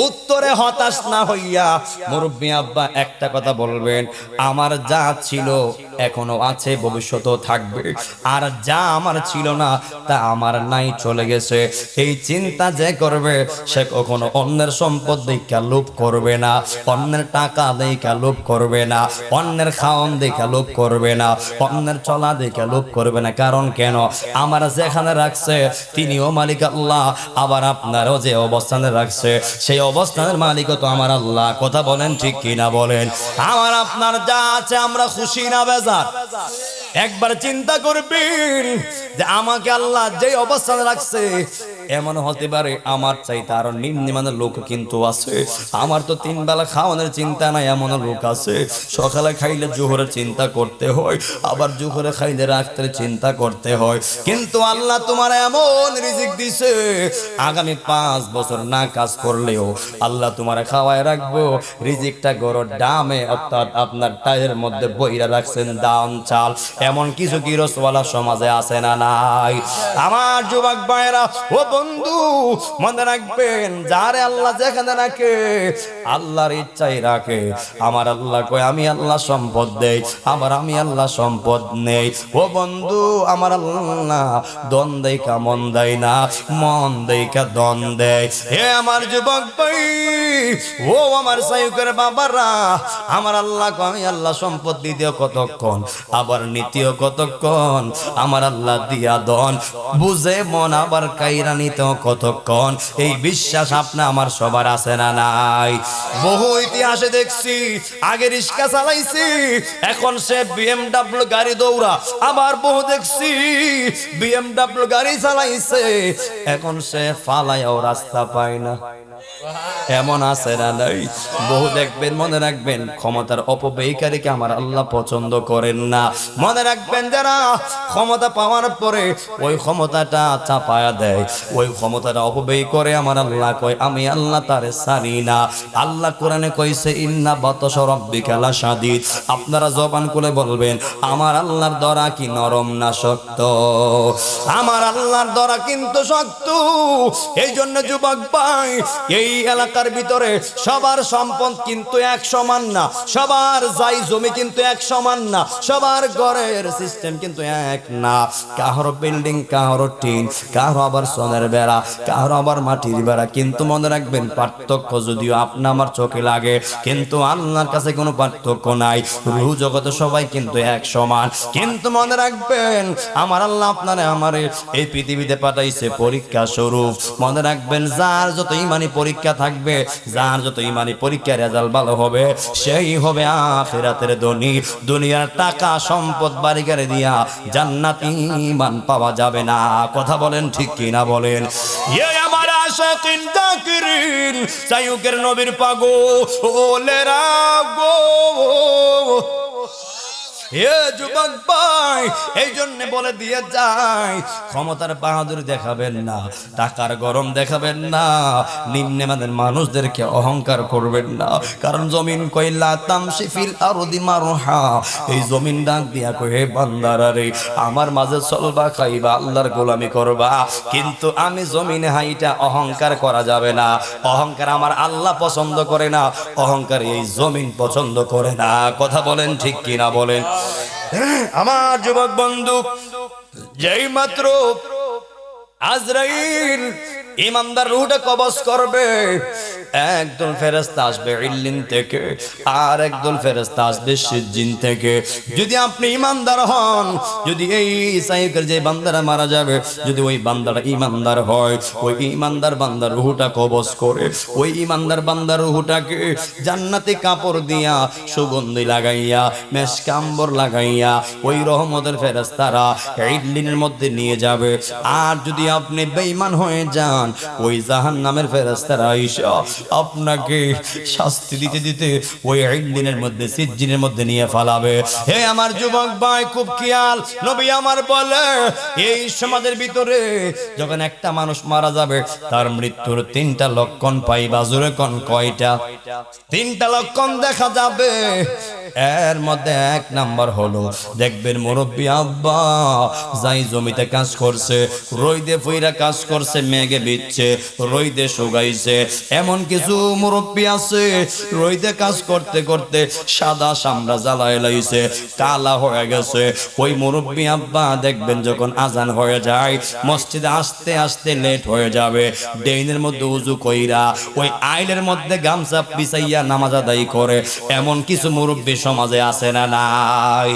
উত্তরে হতাশ না হইয়া মুরব্বী আব্বা একটা কথা বলবেন, আমার যা ছিল এখনো আছে, ভবিষ্যতেও থাকবে, আর যা আমার ছিল না তা আমার নাই, চলে গেছে। এই চিন্তা যে করবে সে কখনো অন্যের সম্পদ দেখা লোভ করবে না, অন্যের টাকা দেখা লোভ করবে না, অন্যের খাওয়ান দেখা লোভ করবে না, অন্যের চলা দেখা লোভ করবে না। কারণ কেন? আমার যেখানে রাখছে তিনিও মালিক আল্লাহ, আবার আপনারও যে অবস্থানে রাখছে সেই অবস্থানের মালিকও তো আমার আল্লাহ, কথা বলেন ঠিক কিনা বলেন? আমার আপনার যা আছে আমরা খুশি না বেজার? একবার চিন্তা করবেন যে আমাকে আল্লাহ যে অবস্থানে রাখছে, এমন হতে পারে আমার চাইতে আরো নিম্নমানের লোক কিন্তু আছে। আমার তো 3 বেলা খাওয়ানোর চিন্তা নাই, এমন লোক আছে সকালে খাইলে জোহরে চিন্তা করতে হয়, আবার জোহরে খাইলে রাত্রে চিন্তা করতে হয়। কিন্তু আল্লাহ তোমার এমন রিজিক দিছে, আগামী 5 বছর না কাজ করলেও আল্লাহ তোমার খাওয়ায় রাখবো। রিজিকটা গরুর ডামে, অর্থাৎ আপনার টায়ের মধ্যে বইরা রাখছেন দাম চাল। এমন কিছু গৃহস্থওয়ালা সমাজে আছে না নাই? আমার যুবক ভাইরা ও বন্ধু, মনে রাখবেন যারে আল্লাহ যেখানে রাখে আল্লাহর ইচ্ছাই রাখে। আমার আল্লাহ কয় আমি আল্লাহ সম্পদ দেই, আবার আমি আল্লাহ সম্পদ নেই। ও বন্ধু, আমার আল্লাহ দন দেইকা মন দেয় না, মন দেইকা দন দেয়। হে আমার যুবক ভাই, ও আমার সাইয়ুকের বাবারা, আমার আল্লাহ কয় আমি আল্লাহ সম্পদ দিতেও কতক্ষণ, আবার নীতিও কতক্ষণ। আমার আল্লাহ দিয়া দন বুঝে মন আবার কাইরা নিতেও কতক্ষণ। এই বিশ্বাস আপনা আমার সবার আছে না নাই? বহু ইতিহাসে দেখছি আগে রিক্সা চালাইছি, এখন সে BMW গাড়ি দৌড়া। আবার বহু দেখছি BMW গাড়ি চালাইছে, এখন সে ফালায়ও রাস্তা পায় না। এমন আছে না নাই? বহু দেখবেন, মনে রাখবেন ক্ষমতার অপব্যয়কারীকে আমার আল্লাহ পছন্দ করেন না। মনে রাখবেন যারা ক্ষমতা পাওয়ার পরে ওই ক্ষমতাটা চাপায়া দেয়, ওই ক্ষমতাটা অপব্যয় করে, আমার আল্লাহ কয় আমি আল্লাহ তারে ছাড়ি না। আল্লাহ কোরআনে কইছে ইন্না বাতশা রাব্বিকা লাশাদীদ। আপনারা জবান খুলে বলবেন আমার আল্লাহর দরা কি নরম না শক্ত? আমার আল্লাহর দরা কিন্তু শক্ত। এই জন্য যুবক ভাই, এই এলাকার ভিতরে সবার সম্পদ কিন্তু এক সমান না, সবার জায়গা জমি কিন্তু এক সমান না, সবার ঘরের সিস্টেম কিন্তু এক না। কারো বিল্ডিং, কারো টিন, কারো আবার সোনার বেড়া, কারো আবার মাটির বেড়া। কিন্তু মনে রাখবেন পার্থক্য যদিও আপনা আমার চোখে লাগে, কিন্তু আল্লাহর কাছে কোনো পার্থক্য নাই। রূহ জগতে সবাই কিন্তু এক সমান। কিন্তু মনে রাখবেন আমার আল্লাহ আপনারে আমারে এই পৃথিবীতে পাঠাইছে পরীক্ষা স্বরূপ। মনে রাখবেন যার যত ইমানি পরীক্ষা থাকবে, যার যত ইমানি পরীক্ষার রেজাল্ট ভালো হবে, সেই হবে আখিরাতের ধনী। দুনিয়ার টাকা সম্পদ বাড়ি গাড়ি দিয়া জান্নাতি ঈমান পাওয়া যাবে না, কথা বলেন ঠিক কিনা বলেন? এই আমার আশিকিন জাকিরিন সাইয়ুকের নবীর পাগলেরা গো, এ যুবক ভাই, এই জন্য বলে দিয়ে যায়, ক্ষমতার বাহাদুর দেখাবেন না, টাকার গরম দেখাবেন না, নিম্নমানের মানুষদেরকে অহংকার করবেন না। কারণ জমিন কইলা তামশি ফিল আরদি মারহা, এই জমিন ডাক দিয়া কই, হে বান্দারা রে, আমার মাঝে চলবা, খাইবা, আল্লাহর গোলামি করবা, কিন্তু আমি জমিনে হাইটা অহংকার করা যাবে না। অহংকার আমার আল্লাহ পছন্দ করে না, অহংকার এই জমিন পছন্দ করে না। কথা বলেন ঠিক কিনা বলেন? আমার যুবক বন্ধু, যেই মাত্র আজরাইল ইমানদার রূহটা কবজ করবে, একদল ফেরেশতা আসবে ইল্লিন থেকে, আর একদল ফেরেশতা আসবে সিজ্জিন থেকে। যদি আপনি ইমানদার হন, যদি এই সাইকের যে বান্দারা মারা যাবে, যদি ওই বান্দারা ইমানদার হয়, ওই ইমানদার বান্দার রূহটা কবজ করে, ওই ইমানদার বান্দার রূহটাকে জান্নাতি কাপড় দিয়া, সুগন্ধি লাগাইয়া, মেশকাম্বর লাগাইয়া, ওই রহমতের ফেরেশতারা ইল্লিনের মধ্যে নিয়ে যাবে। আর যদি আপনি বেঈমান হয়ে যান, ওই জাহান্নামের ফেরেশতারা আইসা আপনাকে শাস্তি দিতে দিতে ওই ইল্লিনের মধ্যে, সিজ্জিনের মধ্যে নিয়ে ফালাবে। হে আমার যুবক ভাই, খুব খেয়াল, নবী আমার বলে, এই সমাজের ভিতরে যখন একটা মানুষ মারা যাবে, তার মৃত্যুর 3টা লক্ষণ পাইবা। জোরে কোন কয়টা? 3টা লক্ষণ দেখা যাবে। এর মধ্যে 1 নাম্বার হলো, দেখবেন মুরব্বী আব্বা যাই জমিতে কাজ করছে, রইদে ফুইরা কাজ করছে, মেঘে বিচ্ছে, রইদে শুকাইছে। এমন কিছু মুরব্বী আছে, রইদে কাজ করতে করতে সাদা চামড়া জ্বালায় লাইছে, কালা হয়ে গেছে। ওই মুরব্বী আব্বা দেখবেন যখন আজান হয়ে যায়, মসজিদে আসতে আসতে লেট হয়ে যাবে, ডেইনের মধ্যে উজু কইরা ওই আইলের মধ্যে গামছা বিছাইয়া নামাজ আদায় করে। এমন কিছু মুরব্বী সমাজে আছে না নাই?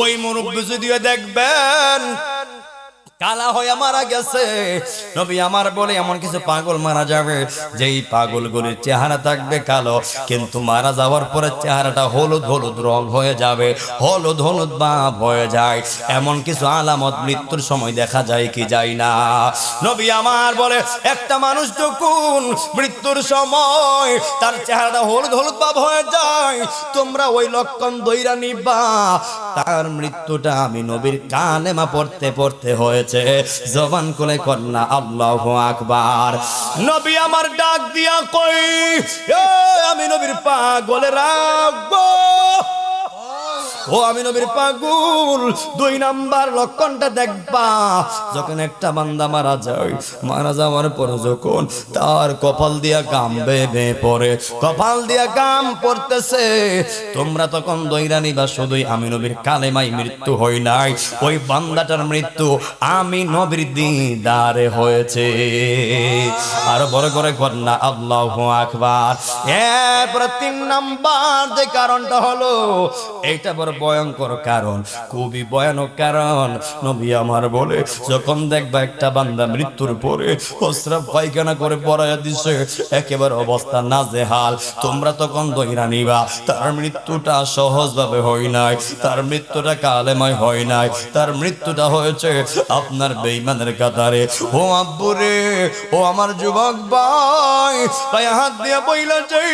ওই মুরব্বী যদিও দেখবেন কালা হয়ে মারা গেছে, নবী আমার বলে এমন কিছু পাগল মারা যাবে, যেই পাগলগুলির চেহারা থাকবে কালো, কিন্তু মারা যাওয়ার পরে চেহারাটা হলুদ হলুদ রং হয়ে যাবে, হলুদ হলুদ ভাব হয়ে যায়। এমন কিছু আলামত মৃত্যুর সময় দেখা যায় কি যায় না? নবী আমার বলে, একটা মানুষ যখন মৃত্যুর সময় তার চেহারাটা হলুদ হলুদ ভাব হয়ে যায়, তোমরা ওই লক্ষণ দইরা নিবা, তার মৃত্যুটা আমি নবীর কালেমা পড়তে পড়তে হয়েছে। জবান খুলে কন্যা আল্লাহু আকবার। নবী আমার ডাক দিয়া কই, আমি নবীর পাগলে রাখবো, ও আমি নবীর পাগল। 2 নাম্বার লক্ষণটা দেখবা, যখন একটা বান্দা মারা যায়, মারা যাওয়ার পরে যখন তার কপাল দিয়া গাম বেয়ে পড়ে, কপাল দিয়া গাম পড়তেছে, তোমরা তখন দইরা নিবা শুধুই আমি নবীর কালেমাই মৃত্যু হয় নাই, ওই বান্দাটার মৃত্যু আমি নবীর দিদারে হয়েছে। আর বড় করে কন্যা আল্লাহু আকবার। এরপর 3 নাম্বার যে কারণটা হলো, এইটা বড় ভয়ঙ্কর কারণ, খুবই ভয়ানক কারণ। নবী আমার বলে, যখন দেখবা একটা বান্দা মৃত্যুর পরে প্রস্রাব পায়খানা করে পড়াইয়া দিছে, একেবারে অবস্থা নাজেহাল, তোমরা তখন দইরা নিবা তার মৃত্যুটা সহজভাবে হয় নাই, তার মৃত্যুটা কালেমায় হয় নাই, তার মৃত্যুটা হয়েছে আপনার বেঈমানের কাতারে। ও আব্বুরে, ও আমার যুবক ভাই, তাই হাত দিয়ে বইলা যাই,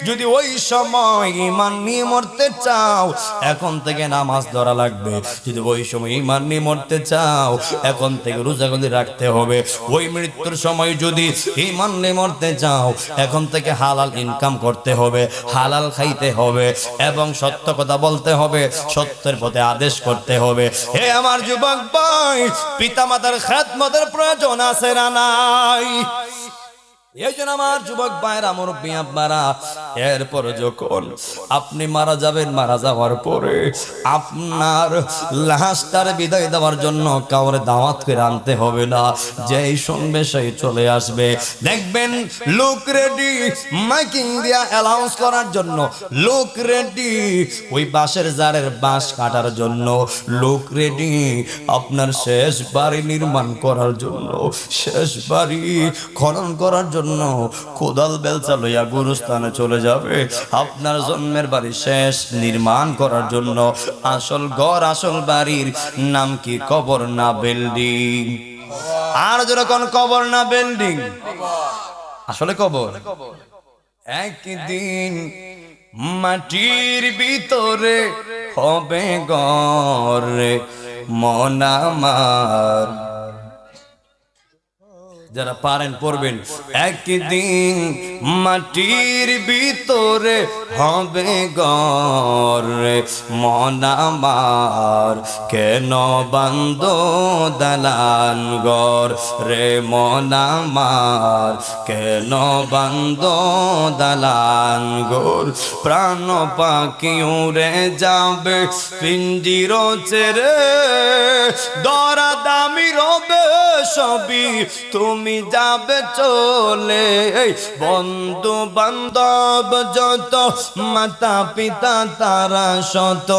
যদি ওই সময় ঈমান নিয়ে মরতে চাও, এখন থেকে নামাজ ধরা লাগবে। যদি ওই সময় ঈমান নিয়ে মরতে চাও, এখন থেকে রোজাগুলি রাখতে হবে। ওই মৃত্যুর সময় যদি ঈমান নিয়ে মরতে চাও, এখন থেকে হালাল ইনকাম করতে হবে, হালাল খাইতে হবে, এবং সত্য কথা বলতে হবে, সত্যের পথে আদেশ করতে হবে। হে আমার যুবক ভাই, পিতামাতার খেদমতের প্রয়োজন আছে না নাই? এই জন্য আমার যুবক ভাইরা, মুরব্বী আব্বারা, এরপর যখন আপনি মারা যাবেন, মারা যাওয়ার পরে আপনার লাশটার বিদায় দেওয়ার জন্য কাউরে দাওয়াত করে আনতে হবে না, যেই শুনবে সেই চলে আসবে। দেখবেন লোক রেডি, মাইকিং দিয়া অ্যানাউন্স করার জন্য লোক রেডি, ওই বাঁশের জারের বাঁশ কাটার জন্য লোক রেডি, আপনার শেষ বাড়ি নির্মাণ করার জন্য, শেষ বাড়ি খনন করার জন্য কোদাল বেলচা লইয়া গুরুস্থানে চলে যাবে। আপনার জন্মের বাড়ি শেষ নির্মাণ করার জন্য, আসল ঘর, আসল বাড়ির নাম কি? কবর না বিল্ডিং? আর যখন কবর না বিল্ডিং, আসলে কবর। একদিন মাটির ভিতরে হবে ঘর মন আমার। যারা পারেন পড়বেন। একদিন মাটির ভিতরে হবে ঘর মন আমার, কেন বান্দ দালান ঘর রে মন আমার, কেন বান্দ দালান ঘর। প্রাণ পাখি উড়ে যাবে পিঞ্জির ছেড়ে, দরা দামি রবে সবই তুমি যাবে চলে। বন্ধু বান্ধব যত, মাতা পিতা তারা শত,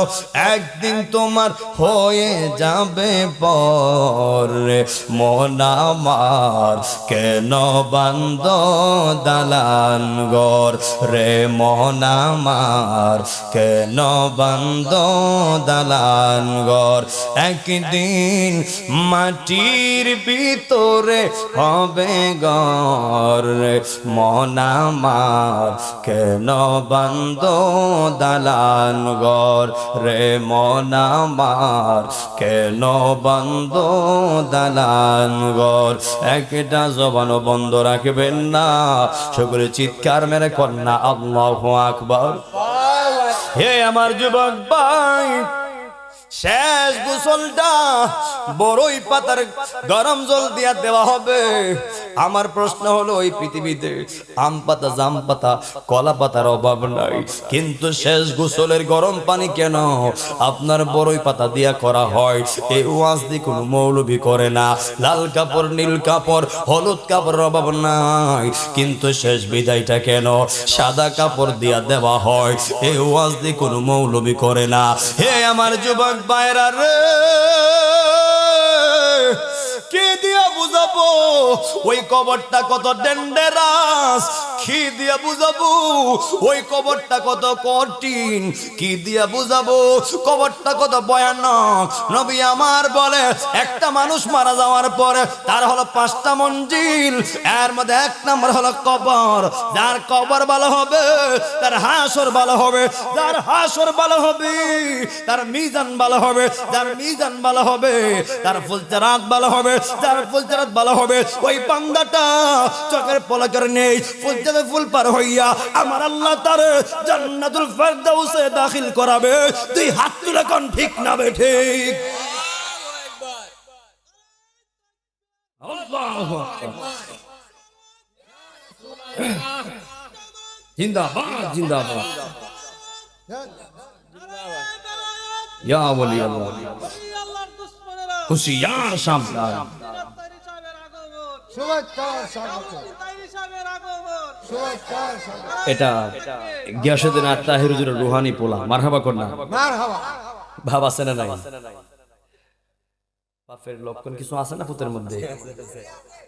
একদিন তোমার হয়ে যাবে পরে মন আমার, কেন বান্দ দালান ঘর রে মন আমার, কেন বান্দ দালান ঘর। একদিন মাটির ভিতরে হবে ঘর মন আমার, কেন বান্দ দালান ঘর রে মন আমার, কেন বান্দ দালান ঘর। একটা জবানও বন্ধ রাখবেন না, সকলে চিৎকার মেরে কন্যা আল্লাহু আকবার। হে আমার যুবক ভাই, শেষ গোসলটা বড়ই পাতার গরম জল দিয়া দেওয়া হবে। আমার প্রশ্ন হলো, ওই পৃথিবীতে আম পাতা, জাম পাতা, কলা পাতার অভাব নাই, কিন্তু শেষ গোসলের গরম পানি কেন আপনার বড়ই পাতা দিয়া করা হয়? এই ওয়াজ দিয়ে কোনো মৌলবি করে না। লাল কাপড়, নীল কাপড়, হলুদ কাপড়ের অভাব নাই, কিন্তু শেষ বিদায়টা কেন সাদা কাপড় দিয়া দেওয়া হয়? এই ওয়াজ দিয়ে কোনো মৌলবি করে না। হে আমার যুবক বাইরা রে, কি দিয়া বুঝাবো ওই কবরটা কত ডেঞ্জারাস? কি দিয়া বুঝাবো ওই কবরটা কত কঠিন? কি দিয়া বুঝাবো কবরটা কত ভয়ানক? নবী আমার বলে, একটা মানুষ মারা যাওয়ার পরে তার হলো 5টা মঞ্জিল, এর মধ্যে 1 নম্বর হলো কবর। যার কবর ভালো হবে তার হাসর ভালো হবে, যার হাসর ভালো হবে তার মিজান ভালো হবে, যার মিজান ভালো হবে তার ফুলচারাত ভালো হবে, যার ফুলচারাত ভালো হবে ওই বান্দাটা চোখের পলকের নেই ফুলচারাত ফুল পার হইয়া আমার আল্লাহ তার জান্নাতুল ফেরদাউসে দাখিল করাবে। তুই হাত তুলে কোন ঠিক না বে ঠিক? আল্লাহু আকবার, জিন্দাবাদ জিন্দাবাদ, ইয়া ওলি আল্লাহ, হুশিয়ার সাবধান। এটা গিয়াসউদ্দিন আত্তাহির হুজুরের রুহানি পোলা। মারহাবা করনা, মারহাবা। ভাব আছে না নাই? বাপের লক্ষণ কিছু আছে না পুতের মধ্যে?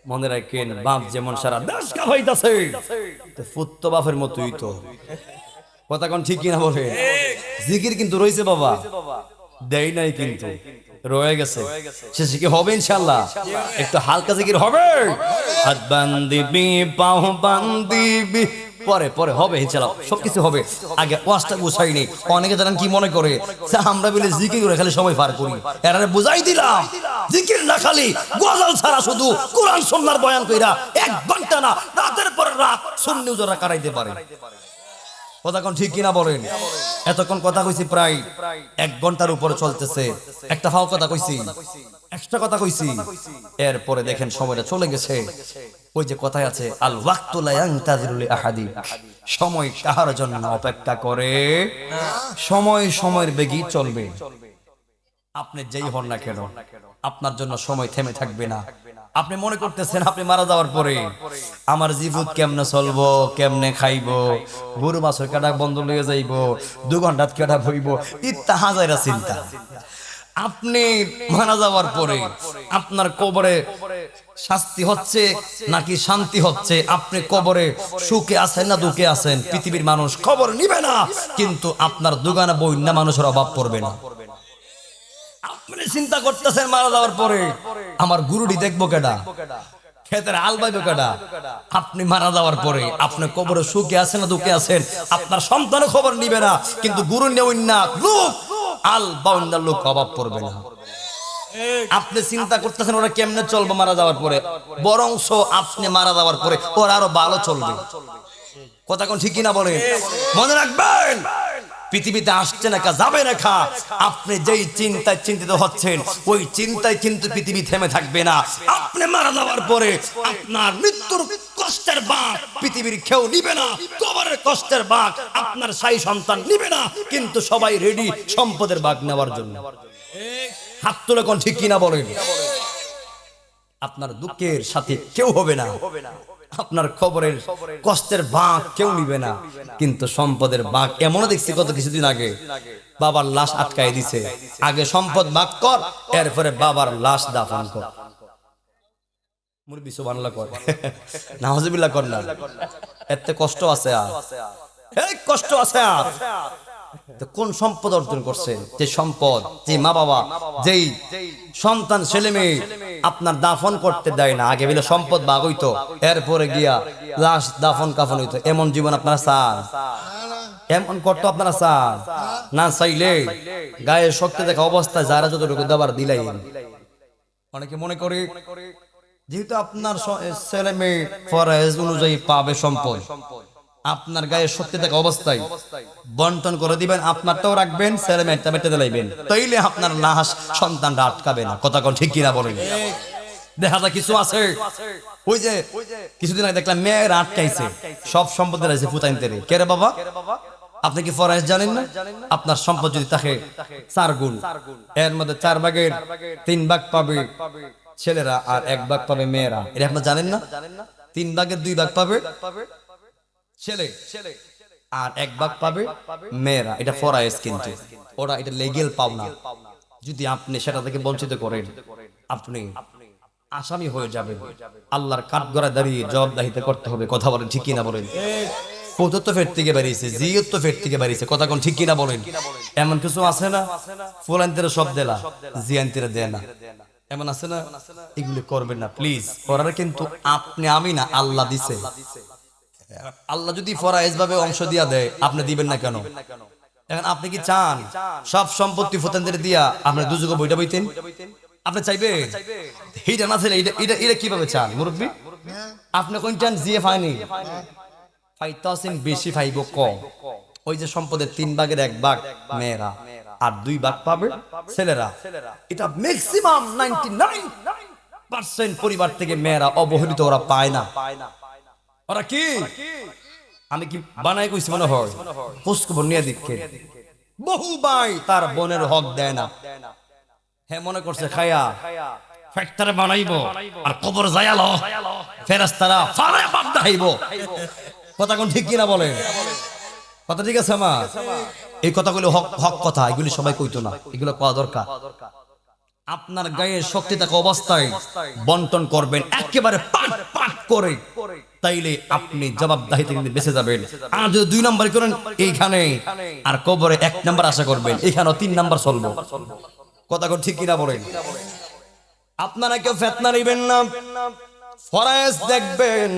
মনে রাখেন, বাপ যেমন সারা দেশ কাঁপাইতাছে, তো পুত তো বাপের মতোই। তো কথা কোন ঠিক কিনা বলে? জিকির কিন্তু রইছে বাবা, দেই নাই কিন্তু রয়ে গেছে। শেষে কি হবে ইনশাআল্লাহ? একটু হালকা জিকির হবে। হাত বান্দিবি, পাও বান্দিবি, পরে পরে হবে ইনশাআল্লাহ, সবকিছু হবে। আগে ওয়াজটা গুছাইনি। অনেকে জানেন কি মনে করে, আমরা বলে জিকির করে খালি সময় পার করি। এরারে বুঝাই দিলাম, জিকির না খালি গজল ছাড়া শুধু কোরআন সুন্নাহর বয়ান কইরা 1 ঘন্টা না, রাতের পর রাত সুন্নি হুজুররা কাটাইতে পারে। কথা কোন ঠিক কিনা বলেন? এতক্ষণ কথা কইছি, প্রায় 1 ঘন্টার উপরে চলতেছে। একটা ফাও কথা কইছি, একটা কথা কইছি, এরপরে দেখেন সময়টা চলে গেছে। ওই যে কথায় আছে, আল ওয়াক্তু লা ইয়ানতাযিরু লি আহাদি, সময় কাহার জন্য অপেক্ষা করে না, সময় সময়ের বেগই চলবে। আপনি যেই হন না কেন, আপনার জন্য সময় থেমে থাকবে না। আপনি মনে করতেছেন আপনি মারা যাওয়ার পরে আমার জীবন কেমনে চলবো, কেমনে খাইবো, গরু মাছের কাটা বন্ধ লয়ে যাইবো, 2 ঘন্টাত কাটা হইব, ইত্যা হাজারা চিন্তা। আপনি মারা যাওয়ার পরে আপনার কবরে শাস্তি হচ্ছে নাকি শান্তি হচ্ছে, আপনি কবরে সুখে আছেন না দুঃখে আছেন, পৃথিবীর মানুষ খবর নিবে না, কিন্তু আপনার দুগানা বইন্না মানুষের অভাব পড়বে না। আপনি চিন্তা করতেছেন মারা যাওয়ার পরে আমার গুরুটি দেখবো কেডা, ক্ষেতের আল বাইবে কাটা। আপনি মারা যাওয়ার পরে আপনি কবরে সুখে আছেন না দুঃখে আছেন আপনার সন্তানও খবর নিবে না, কিন্তু গুরু নেউন না লোক আল বাউন্দার লোক অভাব পড়বে না। আপনি চিন্তা করতেছেন ওরা কেমনে চলবে মারা যাওয়ার পরে, বরংস আপনি মারা যাওয়ার পরে ওরা আরো ভালো চলবে। কথা কোন ঠিক কিনা বলেন? মনে রাখবেন পৃথিবীতে আসছে না যাবে না খা, আপনি যেই চিন্তায় চিন্তিত হচ্ছেন ওই চিন্তায় কিন্তু পৃথিবী থেমে থাকবে না। আপনি মারা যাওয়ার পরে আপনার মৃত্যুর কষ্টের ভাগ পৃথিবীর কেউ নিবে না, কবরের কষ্টের ভাগ আপনার সাই সন্তান নিবে না, কিন্তু সবাই রেডি সম্পদের ভাগ নেওয়ার জন্য। হাত তুলে কোন ঠিক কিনা বলেন? আপনার দুঃখের সাথে কেউ হবে না, আপনার খবরের কষ্টের ভাগ কেউ নিবে না, কিন্তু সম্পদের ভাগ এমনও দেখছি কত কিছুদিন আগে বাবার লাশ আটকায় দিছে, আগে সম্পদ ভাগ কর এরপরে বাবার লাশ দাফন কর। মুরব্বি সুবহানাল্লাহ কর, নাউজুবিল্লাহ কর না, এতে কষ্ট আছে আর এই কষ্ট আছে আর। কোন সম্পদ অর্জন করছেন? যে সম্পদ, যে মা বাবা, যেই সন্তান ছেলে মেয়ে আপনার দাফন করতে দেয় না, আগে বলে সম্পদ ভাগ হইতো এরপরে গিয়া লাশ দাফন কাফন হইতো, এমন জীবন আপনারা চান? এমন করতো আপনারা চান? না চাইলে গায়ে শক্তি দেখা অবস্থায় যারা যতটুকু দেবার দিলাই। অনেকে মনে করে যেহেতু আপনার ছেলে মেয়ে ফরজ অনুযায়ী পাবে সম্পদ, আপনার গায়ে শক্তি থাকা অবস্থায় বন্টন করে দিবেন, আপনারটাও রাখবেন, ছেলে মেয়েটা বেটে দিলাইবেন, তাইলে আপনার লাশ সন্তানরা আটকাবে না। কথা কোন ঠিক কিনা বলেন? দেখা যায় কিছু আছে, ওই যে কিছুদিন আগে দেখলাম মেয়ের আটকাইছে, সব সম্পদের আছে ফুতাইনতে রে। কে রে বাবা? আপনি কি ফরজ জানেন না? আপনার সম্পদ যদি থাকে 4 গুণ, এর মধ্যে 4 ভাগের 3 ভাগ পাবে ছেলেরা আর 1 ভাগ পাবে মেয়েরা, এটা আপনি জানেন না? 3 ভাগের 2 ভাগ পাবে ছেলে আর 1 ভাগ পাবে মেয়েরা, এটা ফরজ, কিন্তু ওরা এটা লিগ্যাল পাওনা। যদি আপনি সেটা থেকে বঞ্চিত করেন আপনি আসামি হয়ে যাবেন, আল্লাহর কাঠগড়ায় দাঁড়িয়ে জবাবদিহিতা করতে হবে। কথা বলেন ঠিক কিনা বলেন? কৌতুক তো ফের থেকে বেরিয়েছে, জিয়ত তো ফের থেকে বেরিয়েছে। কথা কোন ঠিক কিনা বলেন? এমন কিছু আছে না ফুলান্তিরা সব দেলা জিয়ান্তিরা দেয় না, এমন আছে না? এগুলি করবেন না প্লিজ। করার কিন্তু আপনি আমি না, আল্লাহ দিছে। আল্লাহ যদি ফরাইজ ভাবে অংশ দিয়া দেয় আপনি দিবেন না কেন? এখন আপনি কি চান সব সম্পত্তি ফুতানদের দিয়া আপনি দুজকে বইটা বইতেন? আপনি চাইবে? এইটা না ছেলে, এটা কিভাবে চান মুরব্বী? আপনি কোন চান? জিয়ে ফাইনি ফাইতাছেন বেশি ফাইব কম। ওই যে সম্পদের 3 ভাগের 1 ভাগ মেয়েরা আর 2 ভাগ পাবে ছেলেরা। এটা ম্যাক্সিমাম 99% পরিবার থেকে মেয়েরা অবহেলিত, ওরা পায় না। ওরা কি আমি কি বানাই কইছি মনে হয়? খোঁজ খবর নিয়ে দেখেন, বহু ভাই তার বোনের হক দেয় না। হ্যাঁ মনে করছে খায়া ফ্যাক্টরি বানাইবো আর কবর যায়ালো ফেরেশতারা ফারে বাদ দাইবো। কথা কোন ঠিক কিনা বলেন? কথা ঠিক আছে আমার? এই কথাগুলো হক কথা, এগুলি সবাই কইতো না, এগুলো কোয়া দরকার। আপনার গায়ে শক্তি থাকা অবস্থায় বন্টন করবেন একেবারে পাট পাট করে, তাইলে আপনি জবাবদিহিতা থেকে বেঁচে যাবেন। আর যদি 2 নাম্বার করেন এইখানে আর কবরে 1 নাম্বার আশা করবেন, এখানেও 3 নাম্বার চলবে। কথা কোন ঠিক কিনা বলেন? আপনারা কেউ ফিতনা নেবেন না, ফরজ দেখবেন,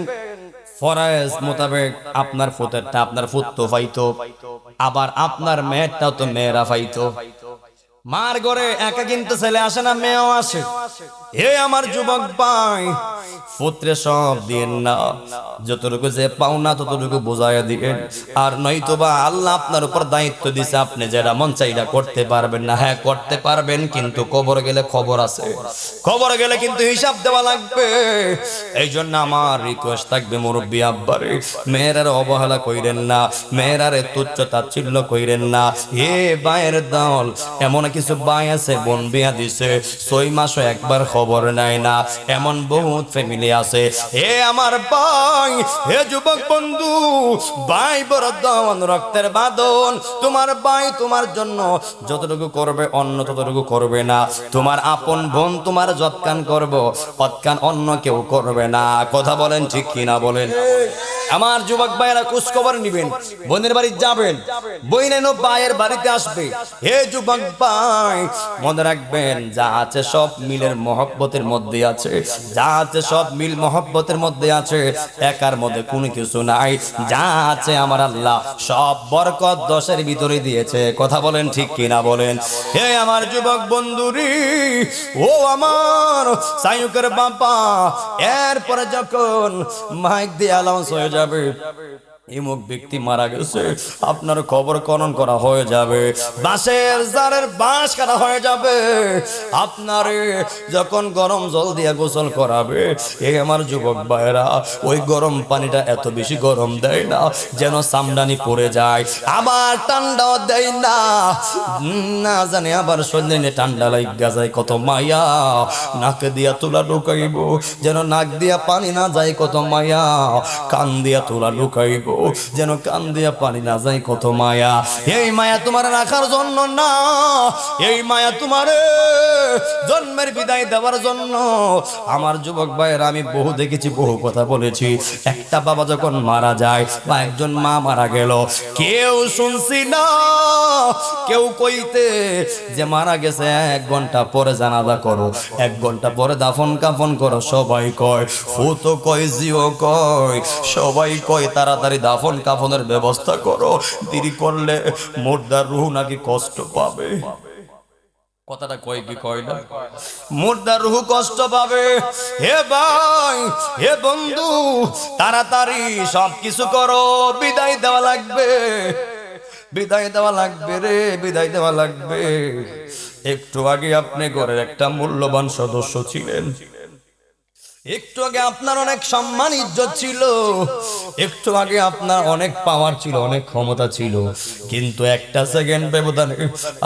ফরজ মোতাবেক আপনার ফুতেরটা আপনার ফুত তো পাইতো, আবার আপনার মেয়েরটাও তো মেয়েরা পাইতো। মার ঘরে একা কিন্তু ছেলে আসে না, মেয়েও আসে। হে আমার যুবক ভাই, পুত্রে সব দিন না, যতটুকু যে পাওনা ততটুকু বোঝাইয়া দিবেন। আর নয়তো বা আল্লাহ আপনার উপর দায়িত্ব দিছে, আপনি যেটা মন চাইটা করতে পারবেন না। হ্যাঁ করতে পারবেন, কিন্তু কবর গেলে খবর আছে, খবর গেলে কিন্তু হিসাব দেওয়া লাগবে। এই জন্য আমার রিকোয়েস্ট থাকবে মুরব্বী আব্বারে, মেয়েরার অবহেলা কইরেন না, মেয়েরারে তুচ্ছ তাচ্ছিল্য কইরেন না। হে ভাইয়ের দল, এমন কিছু ভাই আছে বোন বিয়া দিছে 6 মাসও একবার খবর নেয় না, এমন বহুত ফ্যামিলি আছে। হে আমার ভাই, হে যুবক বন্ধু, ভাই বড় দাওয়ান, রক্তের বাঁধন। তোমার ভাই তোমার জন্য যতটুকু করবে অন্য ততটুকু করবে না। তোমার আপন বোন তোমার যৎকান করব, অৎকান অন্য কেউ করবে না। কথা বলেন ঠিক কিনা বলেন? আমার যুবক ভাইয়েরা খোঁজ খবর নিবেন, বোনের বাড়ি যাবেন, বইনেন ভাইয়ের বাড়িতে আসবে। হে যুবক ভাই মনে রাখবেন, যা আছে সব মিলের মহব্বতের মধ্যে আছে, যা আছে সব মিল মহব্বতের মধ্যে আছে, একার মধ্যে কোনো কিছু নাই। যা আছে আমার আল্লাহ সব বরকত দশের ভিতরে দিয়েছে। কথা বলেন ঠিক কিনা বলেন? হে আমার যুবক বন্ধুরি, ও আমার সায়ুকের বাবা, এরপরে যখন মাইক দিয়ে অ্যালাউন্স হয়ে যাবে ইমুক ব্যক্তি মারা গেছে, আপনার খবর খনন করা হয়ে যাবে, বাঁশের জারের বাঁশ কাটা হয়ে যাবে, আপনারে যখন গরম জল দিয়ে গোসল করাবে, এই আমার যুবক ভাইরা ওই গরম পানিটা এত বেশি গরম দেয় না যেন চামড়ানি পড়ে যায়, আবার ঠান্ডাও দেয় না, না জানে আবার শরীরে ঠান্ডা লাগা যায়। কত মায়া, নাক দিয়া তুলা ঢুকাইব যেন নাক দিয়া পানি না যায়, কত মায়া, কান দিয়া তুলা ঢুকাইব যেন কান দিয়া পানি না যায়, কত মায়া। এই মায়া তোমার রাখার জন্য না, এই মায়া তোমারে জন্মের বিদায় দেওয়ার জন্য। আমার যুবক ভাইয়ের আমি বহু দেখেছি, বহু কথা বলেছি। একটা বাবা যখন মারা যায় বা একজন মা মারা গেল, কেউ শুনছি না কেউ কইতে যে মারা গেছে 1 ঘন্টা পরে জানাজা করো, 1 ঘন্টা পরে দাফন কাফন করো। সবাই কয়, ফুতো কয়, জিও কয়, সবাই কয় তাড়াতাড়ি দাফন কাফনের ব্যবস্থা করো, দেরি করলে মুর্দার রূহ নাকি কষ্ট পাবে। কথাটা কয় কি কয় না? মুর্দার রূহ কষ্ট পাবে। হে ভাই, হে বন্ধু, তাড়াতাড়ি সবকিছু করো, বিদায় দেওয়া লাগবে, বিদায় দেওয়া লাগবে রে, বিদায় দেওয়া লাগবে। একটু আগে আপনি ঘরের একটা মূল্যবান সদস্য ছিলেন, একটু আগে আপনার অনেক সম্মান ইজ্জত ছিল, একটু আগে আপনার অনেক পাওয়ার ছিল, অনেক ক্ষমতা ছিল, কিন্তু একটা সেকেন্ড ব্যবধানে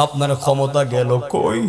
আপনার ক্ষমতা গেল কই,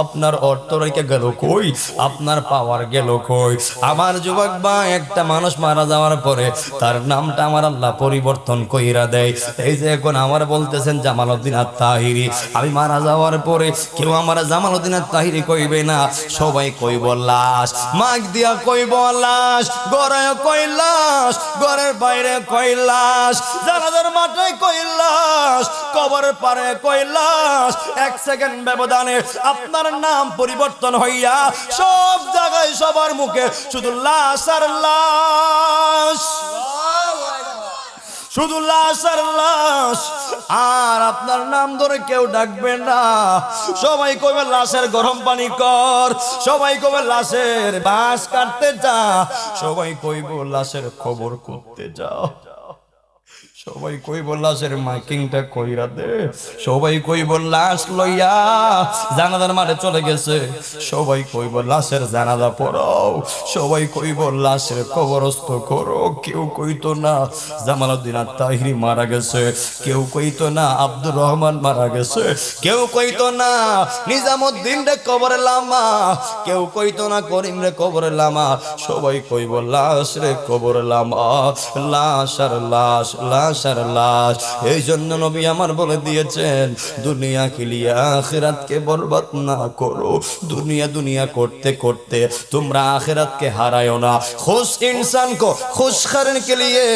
আপনার অর্থ রেখে গেল কই, আপনার পাওয়ার গেল কই। আমার যুবক ভাই, একটা মানুষ মারা যাওয়ার পরে তার নামটা আমার আল্লাহ পরিবর্তন কইরা দেয়। এই যে এখন আমার বলতেছেন জামালউদ্দিন আত-তাহিরি, আমি মারা যাওয়ার পরে কেউ আমার জামালউদ্দিন আত-তাহিরি কইবে না, সবাই কইব লাশ। মাইক দিয়া কইব লাশ, ঘরে কইলাস, ঘরের বাইরে কইলাস, জানাজার মাঠে কইলাস, কবরের পারে কইলাস। 1 সেকেন্ড ব্যবধানে আপনার নাম পরিবর্তন হইয়া সব জায়গায় সবার মুখে শুধু লাশ আর লাশ, শুধু লাশ আর লাশ, আর আপনার নাম ধরে কেউ ডাকবে না। সবাই কবে লাশের গরম পানি কর, সবাই কবে লাশের বাঁশ কাটতে যা, সবাই কইব লাশের খবর করতে যাও, সবাই কইব লাশের মাইকিংটা কইরা দে, সবাই কইব লাশ লইয়া জানাজার মাঠে চলে গেছে, সবাই কইব লাশের জানাজা পড়াও, সবাই কইব লাশের কবরস্থ করো। কেউ কইতো না জামালউদ্দিন আত-তাহিরি মারা গেছে, কেউ কইতো না আব্দুর রহমান মারা গেছে, কেউ কইতো না নিজামউদ্দিন রে কবরে লামা, কেউ কইতো না করিম রে কবরে লামা, সবাই কইব লাশ রে কবরে লামা, লাশ আর লাশ, লাশ আর লাশ। এই জন্য নবী আমার বলে দিয়েছেন, দুনিয়া কে লিয়ে আখিরাতকে বরবাদ না করো। দুনিয়া দুনিয়া করতে করতে তোমরা আখিরাতকে হারায়ো না। খুশ ইনসান কো খুশ করনে কে লিয়ে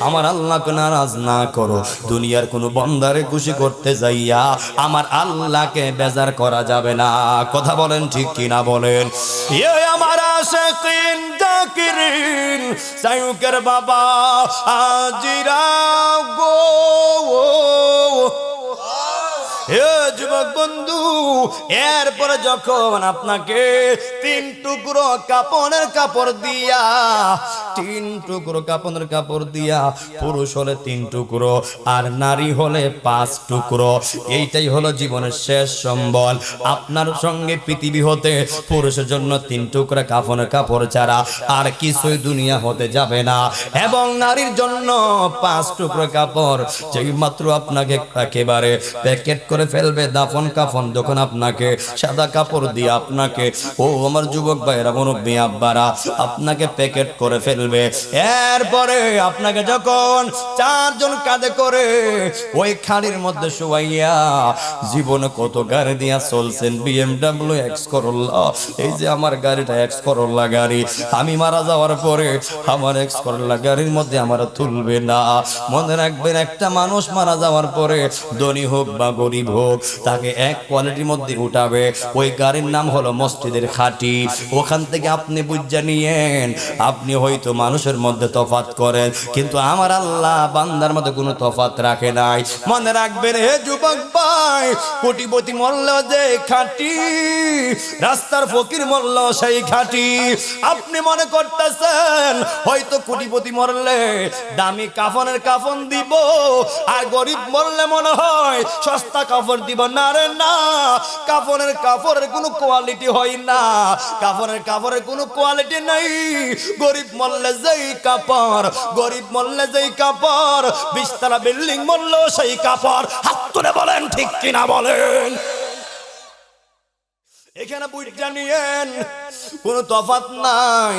আমার আল্লাহকে নারাজ না করো। দুনিয়ার কোনো বান্দারে খুশি করতে যাইয়া আমার আল্লাহকে বেজার করা যাবে না। কথা বলেন ঠিক কিনা বলেন? এ আমার আশিকিন জাকিরিন সায়ুকের বাবা আজিরা গো, হে যুবক বন্ধু, এরপরে যখন আপনাকে 3 টুকরো কাপড়ের কাপড় দিয়া, 3 টুকরো কাপড়ের কাপড় দিয়া, পুরুষ হলে 3 টুকরো আর নারী হলে 5 টুকরো, এইটাই হলো জীবনের শেষ সম্বল। আপনার সঙ্গে পৃথিবী হতে পুরুষের জন্য 3 টুকরা কাপড়ের কাপড় ছাড়া আর কিছুই দুনিয়া হতে যাবে না, এবং নারীর জন্য 5 টুকরো কাপড়, যেই মাত্র আপনাকে একেবারে প্যাকেট করে ফেলবে দাফন কাফন, যখন আপনাকে সাদা কাপড় দিয়ে আপনাকে, ও আমার যুবক ভাইরা মুরব্বি আব্বারা, আপনাকে প্যাকেট করে ফেলবে, এরপরে আপনাকে যখন 4 জন কাঁধে করে ওই খাড়ির মধ্যে শোয়াইয়া, জীবনে কত গাড়ি দিয়া চলছেন, BMW এক্স করোলা, এই যে আমার গাড়িটা এক্স করোলা গাড়ি, আমি মারা যাওয়ার পরে আমার এক্স করোলা গাড়ির মধ্যে আমার তুলবে না। মনে রাখবেন, একটা মানুষ মারা যাওয়ার পরে ধনী হোক বা গরিব হোক, তাকে 1 কোয়ালিটির মধ্যে উঠাবে, ওই গাড়ির নাম হলো মসজিদের খাঁটি। ওখান থেকে আপনি বুঝা নিয়েন, আপনি হয়তো মানুষের মধ্যে তফাৎ করেন, কিন্তু আমার আল্লাহ বান্দার মধ্যে কোনো তফাৎ রাখে নাই। মনে রাখবেন হে যুবক ভাই, কোটিপতি মরল যে খাঁটি, রাস্তার ফকির মরল সেই খাঁটি। আপনি মনে করতেছেন হয়তো কোটিপতি মরলে দামি কাফনের কাফন দিব, আর গরিব মরলে মনে হয় সস্তা কাপড় দিব। না রে না, কাফনের কাপড়ের কোনো কোয়ালিটি হয় না, কাফনের কাপড়ের কোনো কোয়ালিটি নাই। গরিব মরলে যেই কাপড়, গরিব মরলে যেই কাপড়, 20 তলা বিল্ডিং মরলো সেই কাপড়। হাত তুলে বলেন ঠিক কিনা বলেন। এখানে বুঝা নিয়েন কোনো তফাৎ নাই।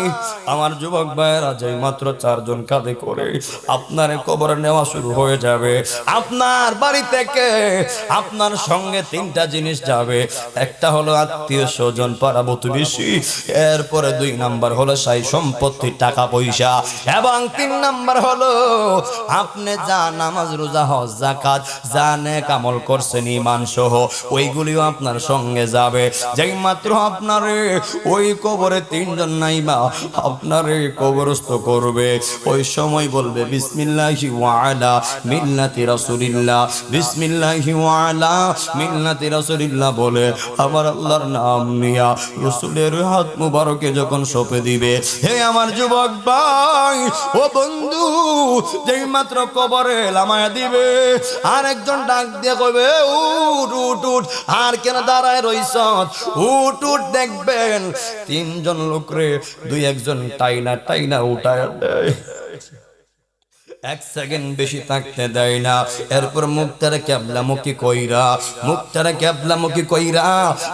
আমার যুবক ভাইয়েরা, যে মাত্র 4 জন কাঁধে করে আপনার কবরে নেওয়া শুরু হয়ে যাবে। আপনার বাড়ি থেকে আপনার সঙ্গে 3টা জিনিস যাবে। একটা হলো আত্মীয় স্বজন, পাড়া প্রতিবেশী, এরপরে 2 নাম্বার হলো সাই সম্পত্তি, টাকা পয়সা, এবং 3 নাম্বার হলো আপনি যা নামাজ রোজা হজ যাকাত যা নেক আমল করছেন ঈমান সহ, ওইগুলিও আপনার সঙ্গে যাবে। যেই মাত্র আপনারে ওই কবরে 3 জন নাইবা আপনারে কবরস্থ করবে, ওই সময় বলবে বিসমিল্লাহি ওয়া আলা মিল্লাতি রাসূলিল্লাহ, বিসমিল্লাহি ওয়া আলা মিল্লাতি রাসূলিল্লাহ বলে আমার আল্লাহর নাম নিয়া রাসূলের হাত মুবারকে যখন সঁপে দিবে, হে আমার যুবক ভাই ও বন্ধু, যেই মাত্র কবরে লামায়া দিবে, আর একজন ডাক দিয়ে কইবে উঠ উঠ উঠ, আর কেন দাঁড়ায় রইছ, উঠ উঠ। দেখবেন 3 জন লোকরে 2-1 জন টাইনা টাইনা উঠায় দেয়, 1 সেকেন্ড বেশি থাকতে দেয় না। এরপর মুখটারে ক্যাবলামুখী কইরা, মুখটারে ক্যাবলামুখী কইরা,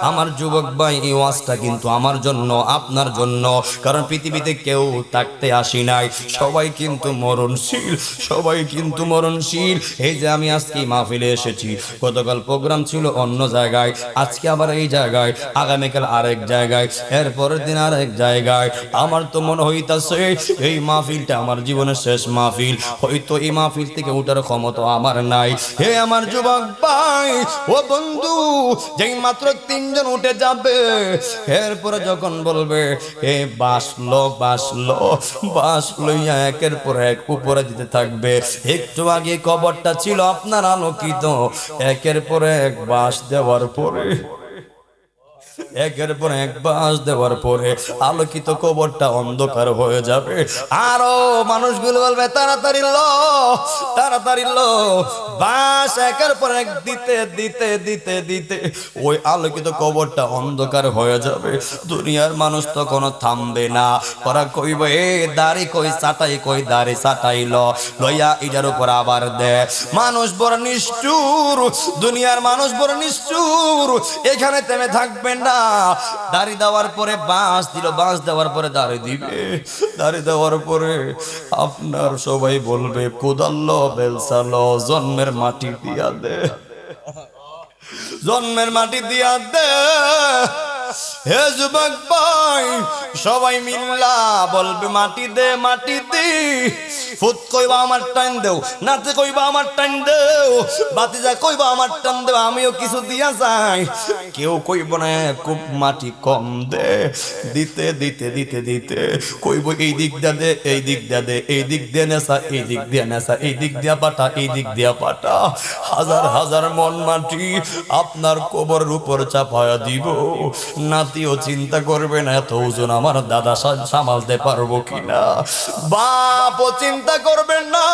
আমার যুবক ভাই এই ওয়াজটা কিন্তু আমার জন্য, আপনার জন্য, কারণ পৃথিবীতে কেউ থাকতে আসি নাই, সবাই কিন্তু মরণশীল, সবাই কিন্তু মরণশীল। এই যে আমি আজকে মাহফিলে এসেছি, গতকাল প্রোগ্রাম ছিল অন্য জায়গায়, আজকে আবার এই জায়গায়, আগামীকাল আরেক জায়গায়, এরপরের দিন আরেক জায়গায়। আমার তো মনে হইতাছে এই মাহফিলটা আমার জীবনের শেষ মাহফিল, হয়তো এই মাহফিল থেকে উঠার ক্ষমতা আমার নাই। হে আমার যুবক ভাই ও বন্ধু, যেই মাত্র 3 জন উঠে যাবে, এরপরে যখন বলবে হে বাসলো বাসলো, বাস লইয়া একের পর এক উপরে দিতে থাকবে। একটু আগে কবরটা ছিল আপনার আলোকিত, একের পর এক বাস দেওয়ার পরে, একের পর এক বাস দেওয়ার পরে আলোকিত কবরটা অন্ধকার হয়ে যাবে। আরো মানুষগুলো বলবে তাড়াতাড়ি লো, তাড়াতাড়ি লো, বাস একের পর এক দিতে দিতে দিতে দিতে ওই আলোকিত কবরটা অন্ধকার হয়ে যাবে। দুনিয়ার মানুষ তো কোনো থামবে না, ওরা কইবে এ দাড়ি কই চাটাই, কই দাড়ি চাটাই লইয়া এটার উপর আবার দে। মানুষ বড় নিষ্ঠুর, দুনিয়ার মানুষ বড় নিষ্ঠুর, এখানে থেমে থাকবেন না। দাড়ি দেওয়ার পরে বাঁশ দিল, বাঁশ দেওয়ার পরে দাড়ি দিবে, দাড়ি দেওয়ার পরে আপনার সবাই বলবে কোদাল্লো বেলসালো, জন্মের মাটি দিয়া দে, জন্মের মাটি দিয়া দে। হে যুবক ভাই, সবাই মিল্লা বলবে মাটি দে, মাটি দি। ফুত কইবা আমার টাইম দেও, নাতে কইবা আমার টাইম দেও, বাতিজা কইবা আমার টাইম দেও, আমিও কিছু দিয়া যাই। কেউ কইব না খুব মাটি কম দে, দিতে দিতে দিতে দিতে কইব এই দিক দিয়া দে, এই দিক দিয়া দে, এই দিক দিয়ে নেশা, এই দিক দিয়ে নেশা, এই দিক দিয়া পাটা, এই দিক দিয়া পাটা। হাজার হাজার মন মাটি আপনার কবরের উপর চাপায়া দিব। নাতিও চিন্তা করবে না এত ওজন আমার দাদা সামালতে পারবো কিনা, বাপও চিন্তা করবেন না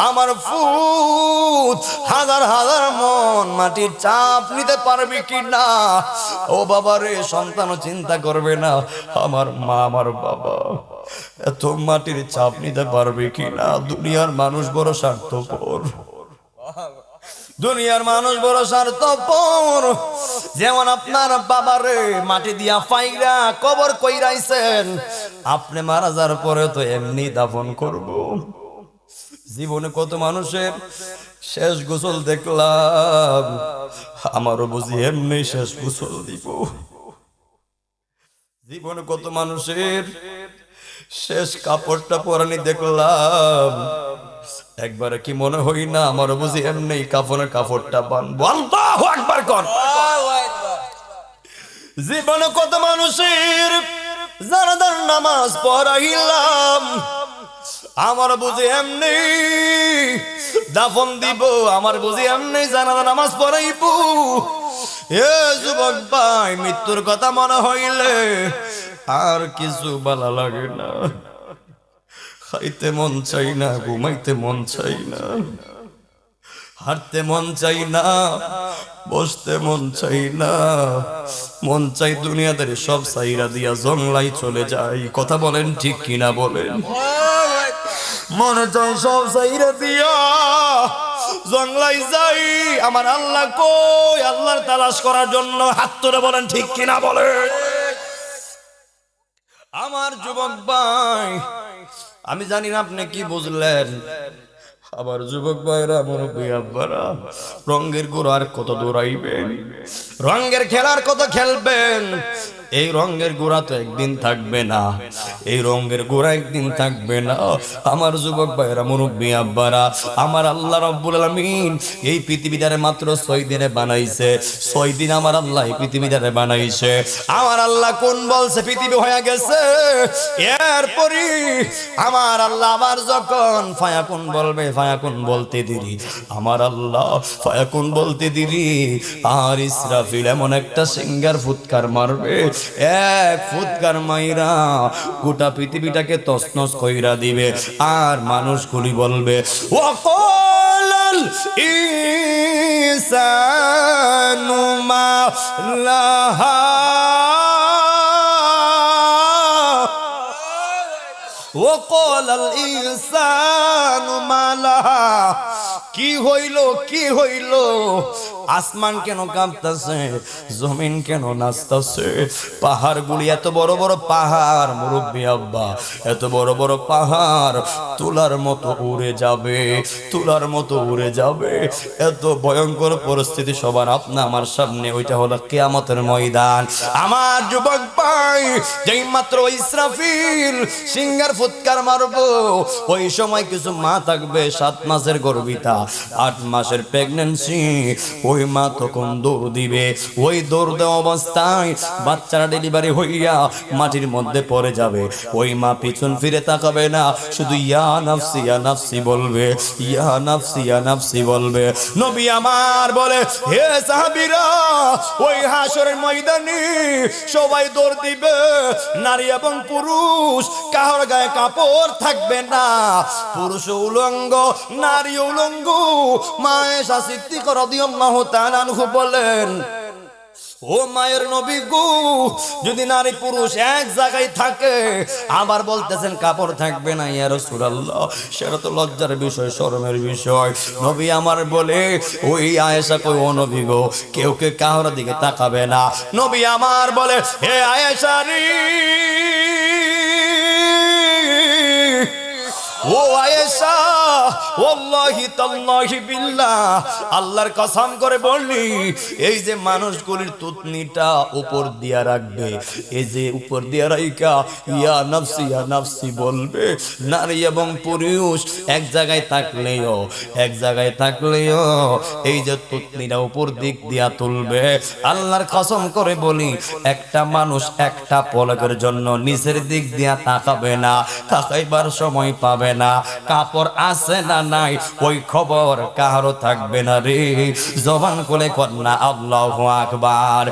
আমার ফুত হাজার হাজার মন মাটির চাপ নিতে পারবে কিনা। ও বাবা রে, সন্তানও চিন্তা করবে না আমার মা আমার বাবা এত মাটির চাপ নিতে পারবে কিনা। দুনিয়ার মানুষ বড় স্বার্থপর, দুনিয়ার মানুষ বড় স্বার্থপর। যেমন আপনার বাবারে মাটি দিয়া ফাইরা কবর কইরাইছেন, আপনি মারা যাওয়ার পরে তো এমনি দাফন করব। জীবনে কত মানুষের শেষ গোসল দেখলাম, আমারও বুঝি এমনি শেষ গোসল দিব। জীবনে কত মানুষের শেষ কাপড়টা পরানি দেখলাম, একবার কি মনে হই না আমারও বুঝি এমনি কাফনের কাপড়টা বানবো। আল্লাহু আকবার কর। জীবনে কত মানুষের জানাজার নামাজ পড়াইলাম, আমার বুঝি এমনি দাফন দিব, আমার বুঝি এমনি জানাজার নামাজ পড়াইব। এ যুবক ভাই, মৃত্যুর কথা মনে হইলে আর কিছু ভালো লাগে না। খাইতে মন চাই না, ঘুমাইতে মন চাই না, হাঁটতে মন চাই না, বসতে মন চাই না, মন চাই দুনিয়াদের সব সাইরা দিয়া জংলাই চলে যাই। কথা বলেন ঠিক কিনা বলেন? মনে চাই সব সাইরা দিয়া জংলাই যাই। আমার আল্লাহ কই? আল্লাহর তালাশ করার জন্য হাত তুলে বলেন ঠিক কিনা বলেন? আমার যুবক ভাই, আমি জানি না আপনি কি বুঝলেন। আবার যুবক ভাইরা, মুরব্বী আব্বারা, রঙের গোড়ার কত দৌড়াইবেন, রঙের খেলার কত খেলবেন। এই রঙের গোড়া তো একদিন থাকবে না, এই রঙের গোড়া একদিন থাকবে না। আমার যুবক ভাইরা, মুরব্বী আব্বারা, আমার আল্লাহ রাব্বুল আলামিন এই পৃথিবীটারে মাত্র 6 দিনে বানাইছে। 6 দিন আমার আল্লাহ এই পৃথিবীটারে বানাইছে। আমার আল্লাহ কোন বলছে পৃথিবী হয়ে গেছে, এরপরই আমার আল্লাহ আবার যখন ফায়াকুন বলবে, ফায়াকুন বলতে দেরি, আমার আল্লাহ ফায়াকুন বলতে দেরি, আর ইসরাফিল এমন একটা সিঙ্গার ফুৎকার মারবে, এক ফুৎকার মাইরা গোটা পৃথিবীটাকে তছনছ কইরা দিবে। আর মানুষগুলি বলবে, ওয়াকালাল ইনসানু মা লাহা, ওয়াকালাল ইনসানু মা লাহা। কি হইল, কি হইল? আসমান কেন কাঁপতাছে, জমিন কেন নাচতাছে? পাহাড়গুলি, এত বড় বড় পাহাড় মুরব্বী আব্বা, এত বড় বড় পাহাড় তুলার মতো উড়ে যাবে, তুলার মতো উড়ে যাবে। এত ভয়ঙ্কর পরিস্থিতি সবার আপনা আমার সামনে। ওইটা হলো কিয়ামতের ময়দান। আমার যুবক ভাই, যেই মাত্র ইসরাফিল সিঙ্গার ফুৎকার মারবো, ওই সময় কিছু মা থাকবে 7 মাসের গর্ভিতা, 8 মাসের প্রেগন্যান্সি। ওই মা তখন দৌড় দিবে। ওই দৌড় দেওয়া অবস্থায় বাচ্চারা ডেলিভারি হইয়া মাটির মধ্যে পড়ে যাবে। ওই মা পিছন ফিরে তাকাবে না, শুধু ইয়া নাফসি ইয়া নাফসি বলবে, ইয়া নাফসি ইয়া নাফসি বলবে। নবী আমার বলে, হে সাহাবীরা, ওই হাসরের ময়দানে সবাই দৌড় দিবে, নারী এবং পুরুষ, কারোর গায়ে কাপড় থাকবে না, পুরুষ উলঙ্গ, নারী উলঙ্গ। মা আয়েশা সিদ্দিকা রাদিয়াল্লাহু তাআলা আনহা বলেন, ও মায়ের নবী গো, যদি নারী পুরুষ এক জায়গায় থাকে, আবার বলতেছেন কাপড় থাকবে না, ইয়া রাসূলুল্লাহ, সেটা তো লজ্জার বিষয়, শরমের বিষয়। নবী আমার বলে, ওই আয়েশা কই, ও নবী গো, কেউ কে কাহার দিকে তাকাবে না। নবী আমার বলে, হে আয়েশা রে, ও আয়েশা, ওয়াল্লাহি তাল্লাহি বিল্লাহ, আল্লাহর কসম করে বললি, এই যে মানুষগুলির তুতনিটা উপর দিয়া রাখবে, এই যে উপর দিয়া রাইকা ইয়া নাফসি ইয়া নাফসি বলবে, নারী এবং পুরুষ এক জায়গায় থাকলেও, এক জায়গায় থাকলেও এই যে তুতনিটা উপর দিক দিয়া তুলবে, আল্লাহর কসম করে বলি, একটা মানুষ একটা পলকের জন্য নিচের দিক দিয়া তাকাবে না, তাকাইবার সময় পাবে না। কাপড় আছে না নাই ওই খবর কারো থাকবে না রে। জবান খুলে কন্যা আল্লাহু আকবার।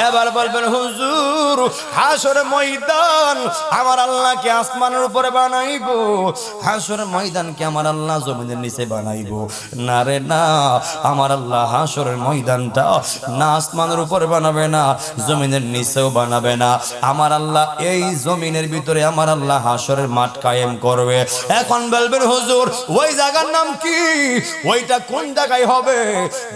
এবার বলবেন, হুজুর, হাসরের ময়দান আমার আল্লাহ কি আসমানের উপরে বানাইবো? হাসরের ময়দান কি আমার আল্লাহ জমিনের নিচে বানাইবো? না রে না, আমার আল্লাহ হাসরের ময়দানটা না আসমানের উপরে বানাবে না, জমিনের নিচেও বানাবে না। আমার আল্লাহ এই জমিনের ভিতরে আমার আল্লাহ হাসরের মাঠ কায়েম করবে। এখন বলবেন, হুজুর, ওই জায়গার নাম কি? ওইটা কোন জায়গায় হবে?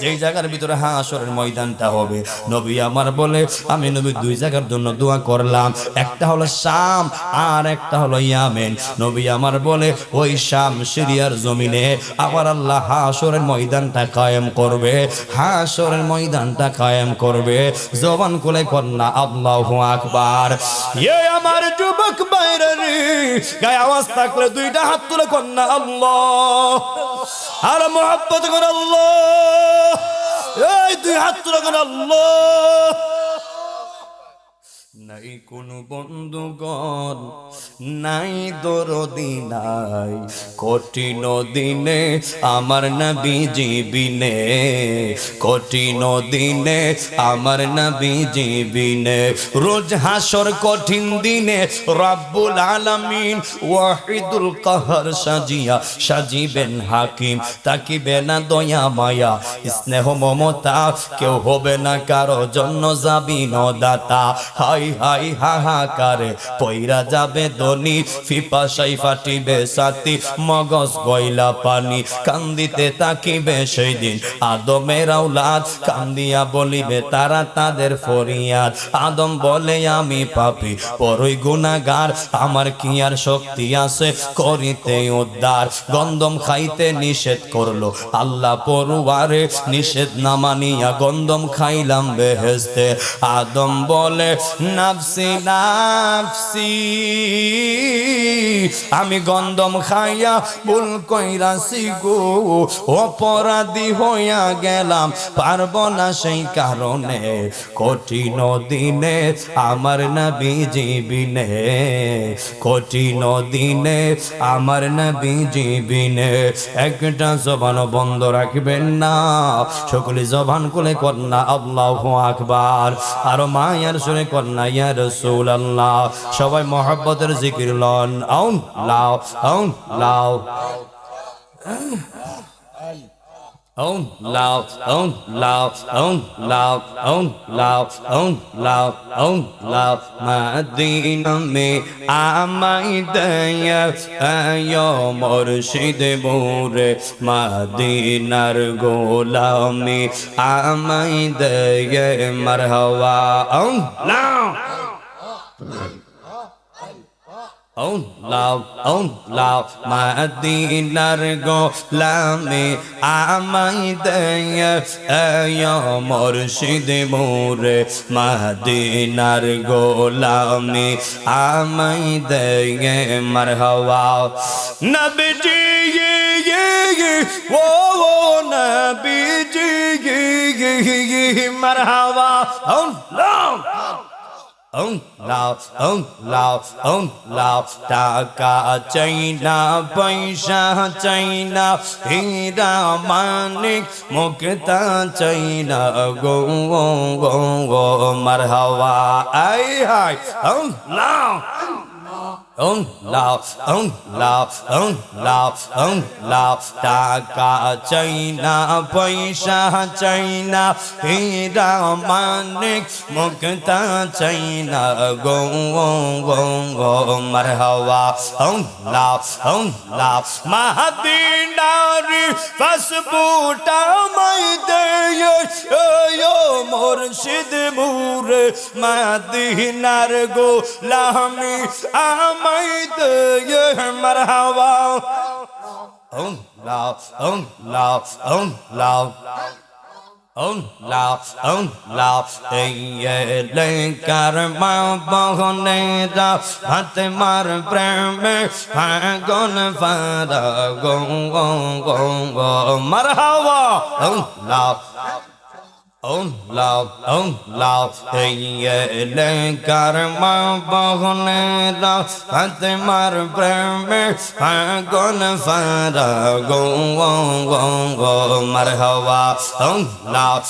যেই জায়গার ভিতরে হাসরের ময়দানটা হবে। নবী আমার বলে, আমি নবী 2 জায়গার জন্য দোয়া করলাম, একটা হলো শাম আর একটা হলো ইয়ামেন। নবী আমার বলে, ওই শাম সিরিয়ার জমিনে আমার আল্লাহ হাসরের ময়দানটা কায়েম করবে, হাসরের ময়দানটা কায়েম করবে। জবান খুলে কন্যা আল্লাহু আকবার। এ আমার যুবক বাইরে রে, গায়ে আওয়াজ থাকলে 2টা হাত তুলে কন্যা আল্লাহ, আর মুহাব্বত করে আল্লাহ, এই 2 হাত তুলে কন্যা আল্লাহ। নাই কোনো বন্ধুগণ, নাই দরদি নাই, কঠিন দিনে আমার নবীজি বিনে, কঠিন দিনে আমার নবীজি বিনে। রোজ হাসর কঠিন দিনে রব্বুল আলামিন ওয়াহিদুল কাহার সাজিয়া সাজিবেন হাকিম, তাকিবে না দয়া মায়া স্নেহ মমতা, কেউ হবে না কারো জন্য জাবিন দাতা। হাই হাই হাহাকারে পয়রা যাবে দনি, পিপাসায় ফাটিবে ছাতি, মগজ গয়লা পানি, কান্দিতে তাকিবে সেই দিন আদমের আওলাদ, কান্দিয়া বলিবে তারা তাদের ফরিয়াদ। আদম বলে আমি পাপী বড়ই গুনাহগার, আমার কি আর শক্তি আছে করিতে উদ্ধার। গন্ধম খাইতে নিষেধ করলো আল্লাহ পরুয়ারে, নিষেধ না মানিয়া গন্ধম খাইলাম বেহেশতে। আদম বলে নাফসি নাফসি, আমি গন্ধম খাইয়া ভুল কইরাছি গো, অপরাধী হইয়া গেলাম পারব না সেই কারণে, কঠিন দিনে আমার নবীজি বিনে, কঠিন দিনে আমার নবীজি বিনে। একটা জবান বন্ধ রাখবেন না, সকলে জবান খুলে কন্যা আল্লাহু আকবার, আর মায়ার সুরে কন্যা ইয়া রাসূলুল্লাহ। সবাই মহব্বতের জিকির লন, আউন লাও আউন লাও own loud, own loud, own loud, own loud, own loud, own loud. Madina me amai daya ayo murshid bure, Madinar golami amai daya marhawa. Own loud. own loud, Madinar golami amai daya ayo murshid bure, Madinar golami amai daya marhawa. Nabiji wo nabiji marhawa. own loud, own loud, টাকা চাইনা পয়সা চাইনা, হীরা মানিক মুক্তা চাইনা গো মারহাবা। আই হাই own loud, own loud, টাকা চাইনা পয়সা চাইনা, হীরা মানিক মুক্তা চাইনা গো মারহাবা। own loud, মদিনার পাসপোর্ট আমায় দে ও মুর্শিদ মুরে, মদিনার গোলামি আমায় দে মারহাবা। own loud, own loud, এলে কারমা বহনেরা হাতে মার প্রেমে পাগল ফারা গো মারহাবা। own loud, এলে কারমা বহনেরা হাতে মার প্রেমে পাগল ফারা গো মারহাবা। own loud,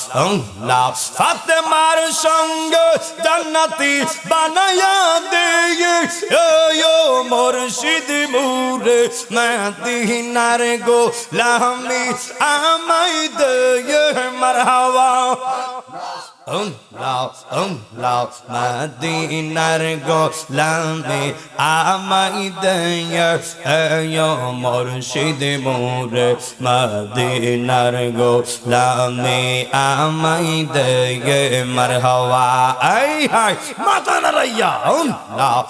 ফাতেমার সঙ্গে জান্নাতি বানায়া দে ও মুর্শিদ মুরে, মদিনার গোলামি আমায় দে মারহাবা। own loud, মদিনার গোলামি আমায় দে ও মুর্শিদ মুরে, মদিনার গোলামি আমায় দে মারহাবা। আই হাই মাতা নারাইয়া। own loud,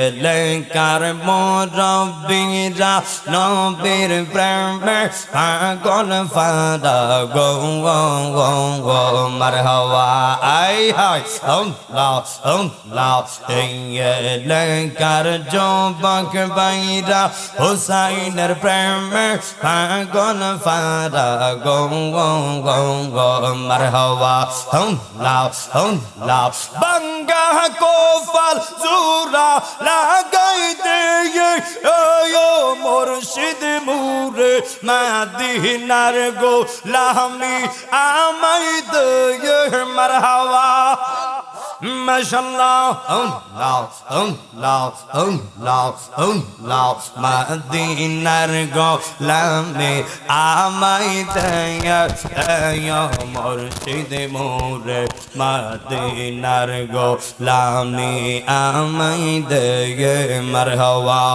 এলে কার মুরব্বিরা নবীর প্রেমে পাগল ফারা গো মারহাবা আই হাই লাও এই এলাকার যুবক ভাইরা হুসাইনের প্রেমে পাগল ফারা গো মারহাবা লাও বাঙ্গা কোফাল জুরা লাগাই দে ও মুর্শিদ মুরে মদিনার গোলামি আমায় দে মারহাবা মাশাআল্লাহ লাও মদিনার গোলামি আমায় দে মুর্শিদ মুরে মদিনার গোলামি আমায় দে মারহাবা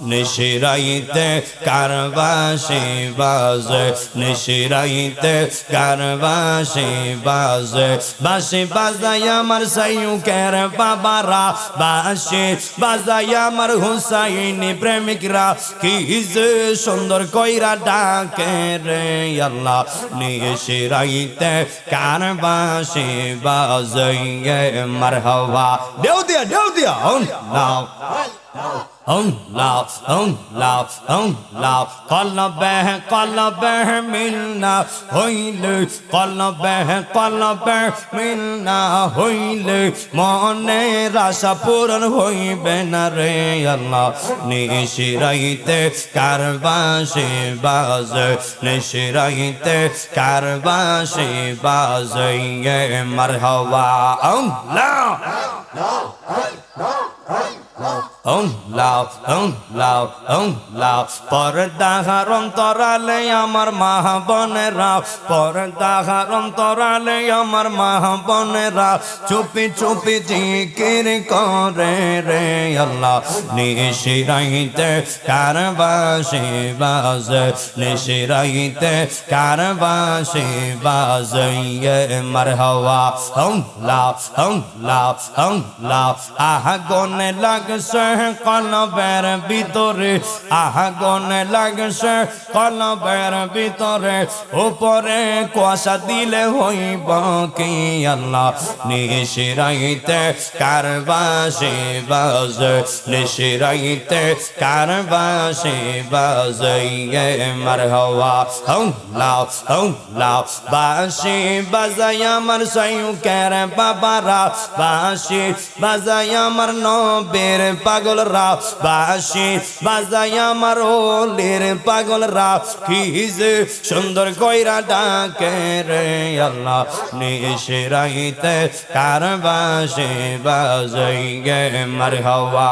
নিশিরাইতে কারবাসি বাজে নিশিরাইতে কারবাসি বাজে বাসি বাজায় আমার সাইয়ুকের বাবারা বাসি বাজায় আমার হুসাইনি প্রেমিকরা কি যে সুন্দর কইরা ডাকে রে আল্লাহ নিশিরাইতে কারবাসি বাজে মারহাবা দেও দিয়া নাও কলবে মিলনা হইলে কলবে মিলনা হইলে মনের আশা পূরণ হইবে না রে আল্লাহ নিশিরাইতে কারবাসি বাজে নিশিরাইতে কারবাসি বাজে মারহাবা লাও পর্দার অন্তরালে আমার মা বোনেরা পর্দার অন্তরালে আমার মা বোনেরা চুপি চুপি জিকির করে রে আল্লাহ নিশিরাইতে কারবাসি বাজে নিশিরাইতে কারবাসি বাজে মারহাবা লাও আগুনে লাগছে কলবের ভিতরে আগুন লাগছে কলবের ভিতরে উপরে কুয়াশা দিলে হইব কি আল্লাহ নিশিরাইতে কারবাসি বাজে নিশিরাইতে কারবাসি বাজে মারহাবা লাও বাসি বাজায় আমার সাইয়ুকের বাবারা বাসি বাজায় আমার নবের পাগলরা বাসি বাজায় আমার ওলের পাগলরা কি যে সুন্দর কইরা ডাকে রে আল্লাহ নিশিরাইতে কারবাসি বাজে মারহাবা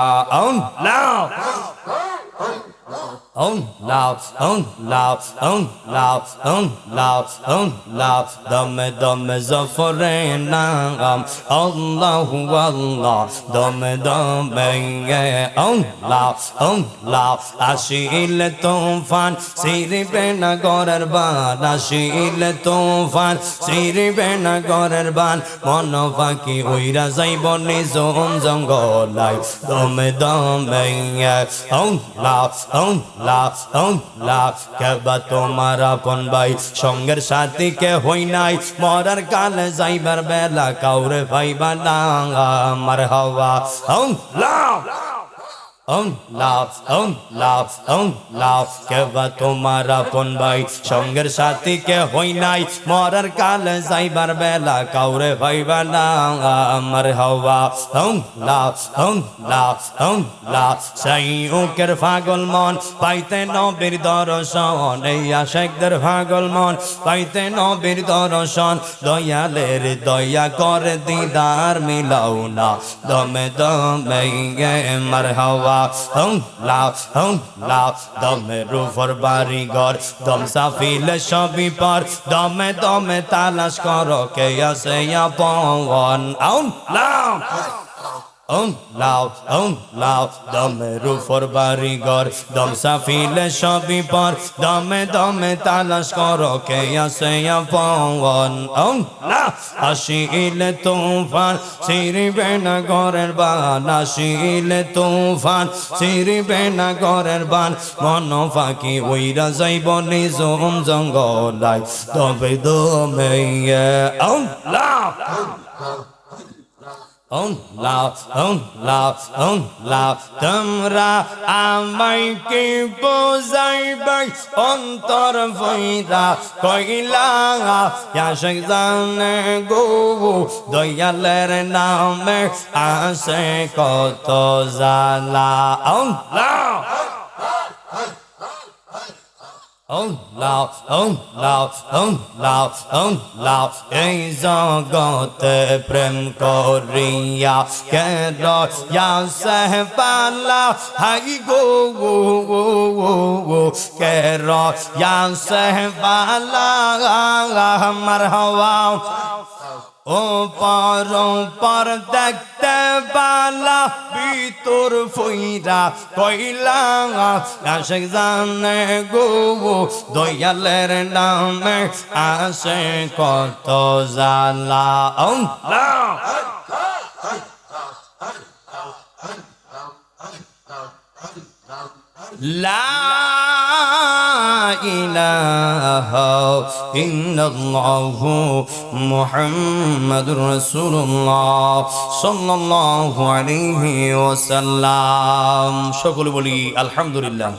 দমে দমে জফরে নাম আল্লাহু আল্লাহ দমে দমে আসিল তুফান সিরিবে না গরের বান আসিল তুফান সিরিবে না গরের বান মন ফাঁকি উইরা যাইব নিজম জঙ্গলাই দমে দমে কেবা তোমার আপন ভাই সঙ্গের সাথী কে হই নাই মরার কালে যাইবার বেলা কাউরে ভাইবা না মারহাবা কেবা তোমার আপন ভাই সঙ্গের সাথী কে হই নাই মরার কালে যাইবার বেলা কাউরে ভাইবা না মারহাবা সাইয়ুকের পাগল মন পাইতে নবীর দর্শন এই আশিকদের পাগল মন পাইতে নবীর দর্শন দয়ালের দয়া করে দিদার মিলাও না দমে দমে মারহাবা দমে রুফর বাড়ি ঘর দম সাফিল সবই পর দমে দমে তালাশ করো কে আছে আপন লাও দমের উপর বাড়িঘর দম সাফিলে সবই পর দমে দমে তালাশ করো কে আছে আপন আসিলে তুফান ছিড়িবে না ঘরের বান আসিলে তুফান ছিড়িবে না ঘরের বান মন ফাঁকি ওইরা যাইব নিজম জঙ্গলাই তবে দমে লাও তোমরা আমায় কি বোঝাইবে অন্তর ভৈরা কইলা আশিক জানে গো দয়ালের নামে আসে কত জালা লাও এই জগতে প্রেম করিয়া কেন সহপালা হাই গো কেন সহপালা আমার হওয়া ও পর দেখতে বালা ভিতর ফইরা কইলা আশিক জানে গো দয়ালের নামে আসে কত জালা লা ইলাহা ইল্লাল্লাহু মুহাম্মাদুর রাসূলুল্লাহ সাল্লাল্লাহু আলাইহি ওয়াসাল্লাম। সকলে বলি আলহামদুলিল্লাহ।